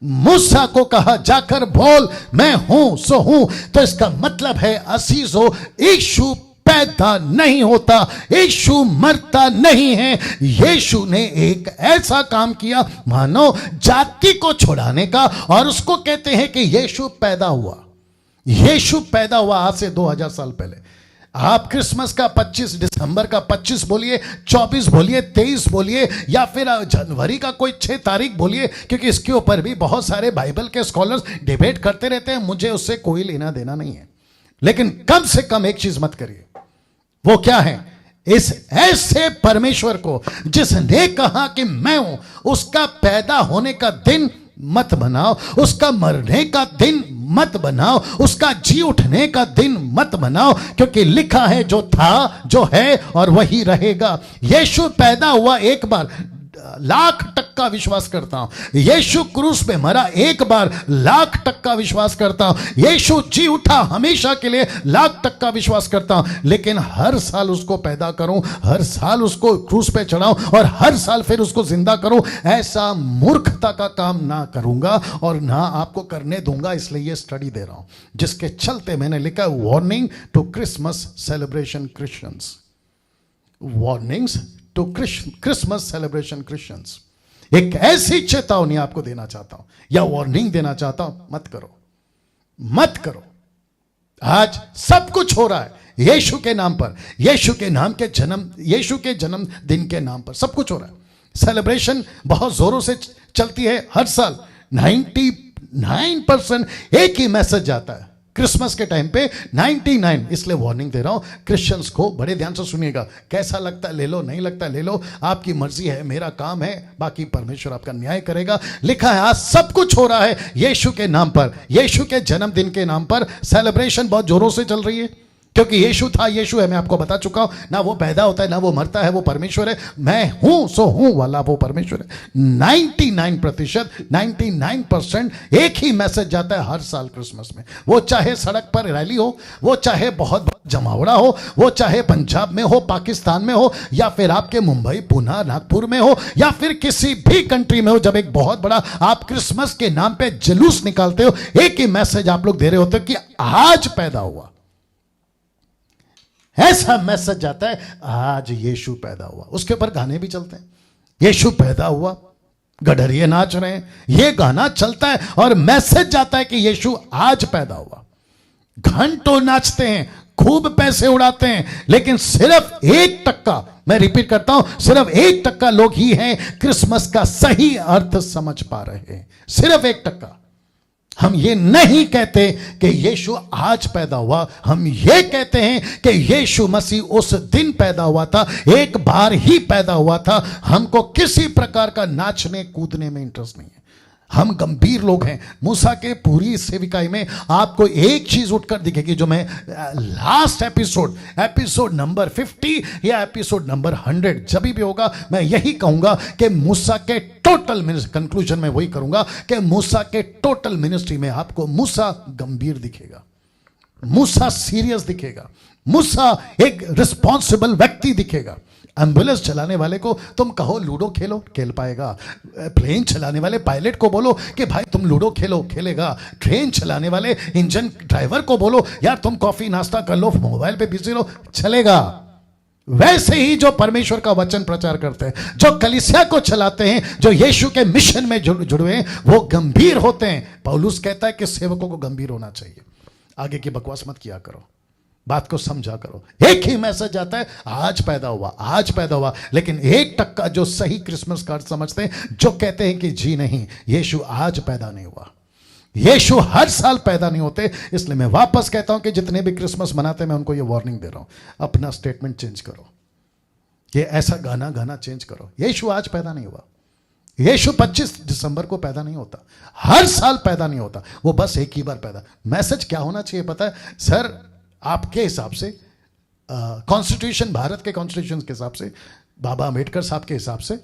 मूसा को कहा जाकर बोल मैं हूं सो हूं। तो इसका मतलब है असीजो, यीशु पैदा नहीं होता, यीशु मरता नहीं है। यीशु ने एक ऐसा काम किया मानो जाति को छुड़ाने का, और उसको कहते हैं कि यीशु पैदा हुआ। यीशु पैदा हुआ आज से 2000 साल पहले। आप क्रिसमस का 25 दिसंबर का 25 बोलिए, 24 बोलिए, 23 बोलिए, या फिर जनवरी का कोई 6 तारीख बोलिए, क्योंकि इसके ऊपर भी बहुत सारे बाइबल के स्कॉलर्स डिबेट करते रहते हैं। मुझे उससे कोई लेना देना नहीं है, लेकिन कम से कम एक चीज मत करिए। वो क्या है? इस ऐसे परमेश्वर को जिसने कहा कि मैं हूं, उसका पैदा होने का दिन मत बनाओ, उसका मरने का दिन मत बनाओ, उसका जी उठने का दिन मत बनाओ, क्योंकि लिखा है जो था, जो है और वही रहेगा। यीशु पैदा हुआ एक बार, लाख टक्का विश्वास करता हूं। यीशु क्रूस पे मरा एक बार, लाख टक्का विश्वास करता हूं। यीशु जी उठा हमेशा के लिए, लाख टक्का विश्वास करता हूं। लेकिन हर साल उसको पैदा करूं, हर साल उसको क्रूस पे चढ़ाऊं और हर साल फिर उसको जिंदा करूं, ऐसा मूर्खता का काम ना करूंगा और ना आपको करने दूंगा। इसलिए ये स्टडी दे रहा हूं, जिसके चलते मैंने लिखा warning to Christmas celebration Christians. Warnings to Christmas celebration Christians. एक ऐसी चेतावनी आपको देना चाहता हूं या वार्निंग देना चाहता हूं, मत करो, मत करो। आज सब कुछ हो रहा है यीशु के नाम पर, यीशु के नाम के जन्म, यीशु के जन्मदिन के नाम पर सब कुछ हो रहा है। सेलिब्रेशन बहुत जोरों से चलती है हर साल। 99% एक ही मैसेज जाता है क्रिसमस के टाइम पे, 99। इसलिए वार्निंग दे रहा हूं क्रिश्चियंस को, बड़े ध्यान से सुनिएगा। कैसा लगता है ले लो, नहीं लगता है ले लो, आपकी मर्जी है, मेरा काम है, बाकी परमेश्वर आपका न्याय करेगा। लिखा है आज सब कुछ हो रहा है यीशु के नाम पर, यीशु के जन्मदिन के नाम पर सेलिब्रेशन बहुत जोरों से चल रही है। क्योंकि यीशु था, यीशु है, मैं आपको बता चुका हूं। ना वो पैदा होता है, ना वो मरता है, वो परमेश्वर है। मैं हूं सो हूं वाला वो परमेश्वर है। 99%, 99% एक ही मैसेज जाता है हर साल क्रिसमस में। वो चाहे सड़क पर रैली हो, वो चाहे बहुत जमावड़ा हो, वो चाहे पंजाब में हो, पाकिस्तान में हो, या फिर आपके मुंबई, पुणे, नागपुर में हो, या फिर किसी भी कंट्री में हो। जब एक बहुत बड़ा आप क्रिसमस के नाम पे जुलूस निकालते हो, एक ही मैसेज आप लोग दे रहे होते हो कि आज पैदा हुआ। ऐसा मैसेज जाता है आज यीशु पैदा हुआ। उसके ऊपर गाने भी चलते हैं, यीशु पैदा हुआ, गडरिये नाच रहे हैं, ये गाना चलता है और मैसेज जाता है कि यीशु आज पैदा हुआ। घंटों नाचते हैं, खूब पैसे उड़ाते हैं, लेकिन सिर्फ 1%, मैं रिपीट करता हूं, सिर्फ 1% लोग ही हैं क्रिसमस का सही अर्थ समझ पा रहे हैं। सिर्फ 1%। हम ये नहीं कहते कि यीशु आज पैदा हुआ, हम ये कहते हैं कि यीशु मसीह उस दिन पैदा हुआ था, एक बार ही पैदा हुआ था। हमको किसी प्रकार का नाचने कूदने में इंटरेस्ट नहीं है। हम गंभीर लोग हैं। मूसा के पूरी सेविकाई में आपको एक चीज उठकर दिखेगी, जो मैं लास्ट एपिसोड नंबर 50 या एपिसोड नंबर 100 जब भी होगा, मैं यही कहूंगा कि मूसा के टोटल कंक्लूजन में वही करूंगा कि मूसा के टोटल मिनिस्ट्री में आपको मूसा गंभीर दिखेगा, मूसा सीरियस दिखेगा, मूसा एक रिस्पॉन्सिबल व्यक्ति दिखेगा। एम्बुलेंस चलाने वाले को तुम कहो लूडो खेलो, खेल पाएगा। प्लेन चलाने वाले पायलट को बोलो कि भाई तुम लूडो खेलो, खेलेगा। ट्रेन चलाने वाले इंजन ड्राइवर को बोलो यार तुम कॉफी नाश्ता कर लो, मोबाइल पे बिजी रहो, चलेगा। वैसे ही जो परमेश्वर का वचन प्रचार करते हैं, जो कलीसिया को चलाते हैं, जो यीशु के मिशन में जुड़े हैं, वो गंभीर होते हैं। पौलुस कहता है कि सेवकों को गंभीर होना चाहिए। आगे की बकवास मत किया करो, बात को समझा करो। एक ही मैसेज आता है आज पैदा हुआ, आज पैदा हुआ। लेकिन 1% जो सही क्रिसमस कार्ड समझते हैं, जो कहते हैं कि जी नहीं, यीशु आज पैदा नहीं हुआ, यीशु हर साल पैदा नहीं होते। इसलिए मैं वापस कहता हूं कि जितने भी क्रिसमस मनाते हैं, मैं उनको ये वार्निंग दे रहा हूं, अपना स्टेटमेंट चेंज करो। ये ऐसा गाना चेंज करो। यीशु आज पैदा नहीं हुआ, यीशु 25 दिसंबर को पैदा नहीं होता, हर साल पैदा नहीं होता, वो बस एक ही बार पैदा। मैसेज क्या होना चाहिए पता है सर? आपके हिसाब से कॉन्स्टिट्यूशन, भारत के कॉन्स्टिट्यूशन के हिसाब से, बाबा अंबेडकर साहब के हिसाब से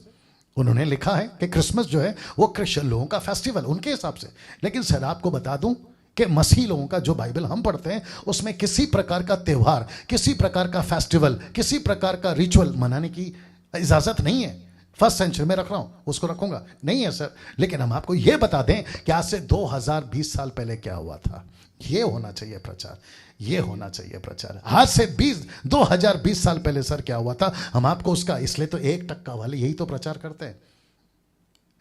उन्होंने लिखा है कि क्रिसमस जो है वो क्रिश्चियन लोगों का फेस्टिवल, उनके हिसाब से। लेकिन सर आपको बता दूं कि मसीही लोगों का जो बाइबल हम पढ़ते हैं, उसमें किसी प्रकार का त्यौहार, किसी प्रकार का फेस्टिवल, किसी प्रकार का रिचुअल मनाने की इजाजत नहीं है। फर्स्ट सेंचुरी में रख रहा हूं, उसको रखूंगा नहीं है सर। लेकिन हम आपको यह बता दें कि आज से 2020 साल पहले क्या हुआ था। यह होना चाहिए प्रचार, ये होना चाहिए प्रचार। आज से 2020 साल पहले सर क्या हुआ था, हम आपको उसका, इसलिए तो 1% वाले यही तो प्रचार करते हैं,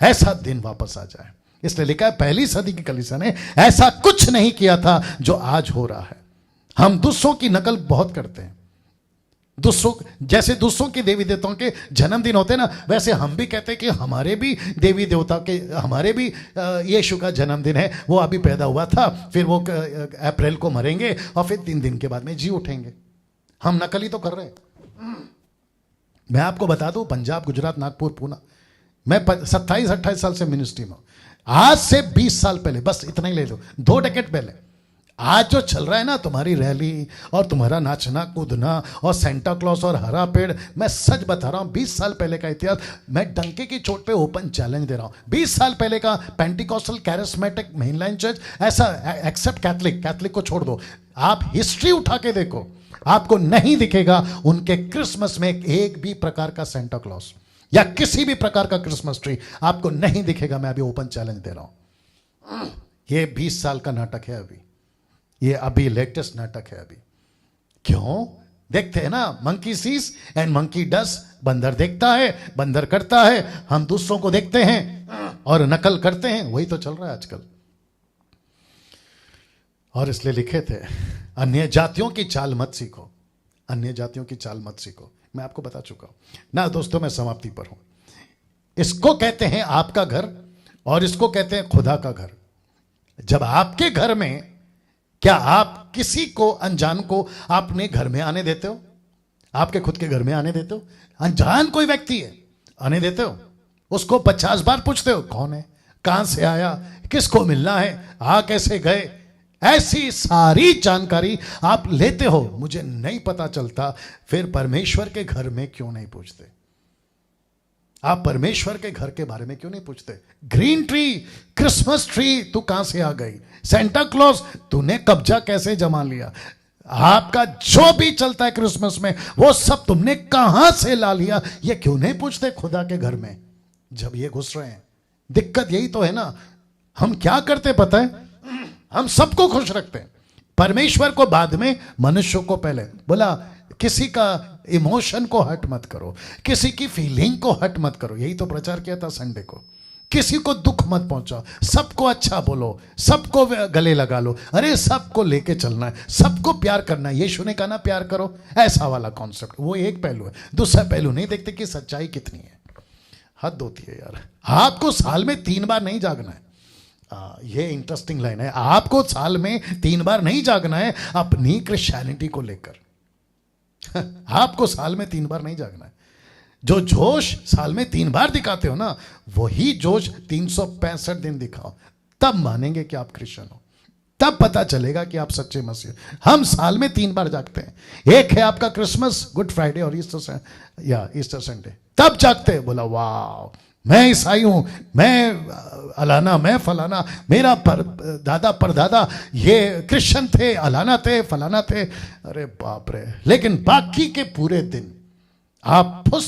ऐसा दिन वापस आ जाए। इसलिए लिखा है पहली सदी की कलीसिया ने ऐसा कुछ नहीं किया था जो आज हो रहा है। हम दूसरों की नकल बहुत करते हैं। जैसे दूसरों के देवी देवताओं के जन्मदिन होते हैं ना, वैसे हम भी कहते हैं कि हमारे भी देवी देवता के, हमारे भी यीशु का जन्मदिन है, वो अभी पैदा हुआ था, फिर वो अप्रैल को मरेंगे और फिर 3 दिन के बाद में जी उठेंगे। हम नकल ही तो कर रहे हैं। मैं आपको बता दूं, पंजाब, गुजरात, नागपुर, पूना, मैं 27-28 साल से मिनिस्ट्री में हूं। आज से 20 साल पहले, बस इतना ही ले लो, 2 डेकेड पहले, आज जो चल रहा है ना तुम्हारी रैली और तुम्हारा नाचना कूदना और सेंटा क्लॉज और हरा पेड़, मैं सच बता रहा हूं, 20 साल पहले का इतिहास मैं डंके की चोट पे ओपन चैलेंज दे रहा हूं। 20 साल पहले का पेंटिकॉस्टल कैरिस्मेटिक मेनलाइन चर्च, ऐसा एक्सेप्ट कैथलिक को छोड़ दो, आप हिस्ट्री उठा के देखो, आपको नहीं दिखेगा उनके क्रिसमस में एक भी प्रकार का सेंटा क्लॉज या किसी भी प्रकार का क्रिसमस ट्री आपको नहीं दिखेगा। मैं अभी ओपन चैलेंज दे रहा हूं। ये 20 साल का नाटक है, ये अभी लेटेस्ट नाटक है। अभी क्यों देखते हैं ना, मंकी सीज एंड मंकी डस, बंदर देखता है, बंदर करता है, हम दूसरों को देखते हैं और नकल करते हैं, वही तो चल रहा है आजकल। और इसलिए लिखे थे, अन्य जातियों की चाल मत सीखो, अन्य जातियों की चाल मत सीखो। मैं आपको बता चुका हूं ना दोस्तों, मैं समाप्ति पर हूं। इसको कहते हैं आपका घर और इसको कहते हैं खुदा का घर। जब आपके घर में, क्या आप किसी को, अनजान को अपने घर में आने देते हो? आपके खुद के घर में आने देते हो? अनजान कोई व्यक्ति है, आने देते हो? उसको 50 बार पूछते हो कौन है, कहां से आया, किसको मिलना है, आ कैसे गए, ऐसी सारी जानकारी आप लेते हो। मुझे नहीं पता चलता फिर परमेश्वर के घर में क्यों नहीं पूछते? आप परमेश्वर के घर के बारे में क्यों नहीं पूछते? ग्रीन ट्री, क्रिसमस ट्री, तू कहां से आ गई? सेंटा क्लॉज, तूने कब्जा कैसे जमा लिया? आपका जो भी चलता है क्रिसमस में, वो सब तुमने कहां से ला लिया? ये क्यों नहीं पूछते खुदा के घर में जब ये घुस रहे हैं? दिक्कत यही तो है ना। हम क्या करते पता है, हम सबको खुश रखते हैं, परमेश्वर को बाद में, मनुष्यों को पहले। बोला किसी का इमोशन को हर्ट मत करो, किसी की फीलिंग को हर्ट मत करो, यही तो प्रचार किया था संडे को। किसी को दुख मत पहुंचाओ, सबको अच्छा बोलो, सबको गले लगा लो, अरे सबको लेके चलना है, सबको प्यार करना है। यीशु ने कहा ना प्यार करो, ऐसा वाला कॉन्सेप्ट, वो एक पहलू है। दूसरा पहलू नहीं देखते कि सच्चाई कितनी है। हद होती है यार। आपको साल में 3 बार नहीं जागना है। ये इंटरेस्टिंग लाइन है, आपको साल में 3 बार नहीं जागना है अपनी क्रिश्चियनिटी को लेकर। आपको साल में 3 बार नहीं जागना है। जो जोश साल में 3 बार दिखाते हो ना, वही जोश 365 दिन दिखाओ, तब मानेंगे कि आप क्रिश्चियन हो, तब पता चलेगा कि आप सच्चे मसीह। हम साल में 3 बार जागते हैं। एक है आपका क्रिसमस, गुड फ्राइडे और ईस्टर संडे, तब जागते हैं। बोला वाह, मैं ईसाई हूं, मैं अलाना, मैं फलाना, मेरा दादा परदादा ये क्रिश्चियन थे, अलाना थे, फलाना थे। अरे बाप रे। लेकिन बाकी के पूरे दिन आप फुस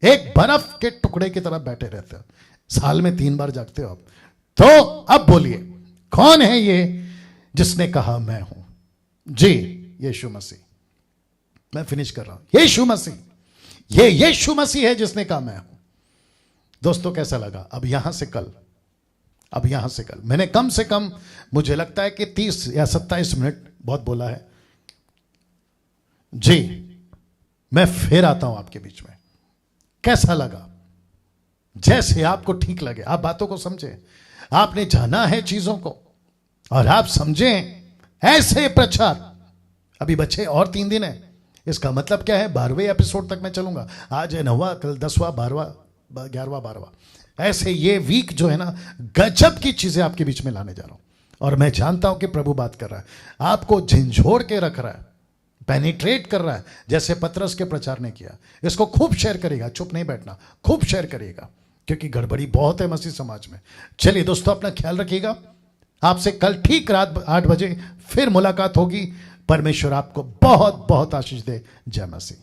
एक बर्फ के टुकड़े की तरह बैठे रहते हो। साल में 3 बार जागते हो आप। तो अब बोलिए, कौन है ये जिसने कहा मैं हूं? जी, यीशु मसीह। मैं फिनिश कर रहा हूं। यीशु मसीह, ये यीशु मसीह है जिसने कहा मैं हूं। दोस्तों कैसा लगा? अब यहां से कल मैंने कम से कम, मुझे लगता है कि 30 या 27 मिनट बहुत बोला है। जी, मैं फिर आता हूं आपके बीच में। कैसा लगा? जैसे आपको ठीक लगे, आप बातों को समझे, आपने जाना है चीजों को और आप समझें। ऐसे प्रचार अभी बचे और 3 दिन है। इसका मतलब क्या है? 12वें एपिसोड तक मैं चलूंगा। आज है 9वां, कल 10वां, 12वां, 11वां, 12वां। ऐसे ये वीक जो है ना, गजब की चीजें आपके बीच में लाने जा रहा हूं। और मैं जानता हूं कि प्रभु बात कर रहा है, आपको झिंझोड़ के रख रहा है, पेनिट्रेट कर रहा है, जैसे पतरस के प्रचार ने किया। इसको खूब शेयर करेगा, चुप नहीं बैठना, खूब शेयर करिएगा, क्योंकि गड़बड़ी बहुत है मसीह समाज में। चलिए दोस्तों, अपना ख्याल रखिएगा। आपसे कल ठीक रात 8 बजे फिर मुलाकात होगी। परमेश्वर आपको बहुत बहुत आशीष दे। जय मसीह।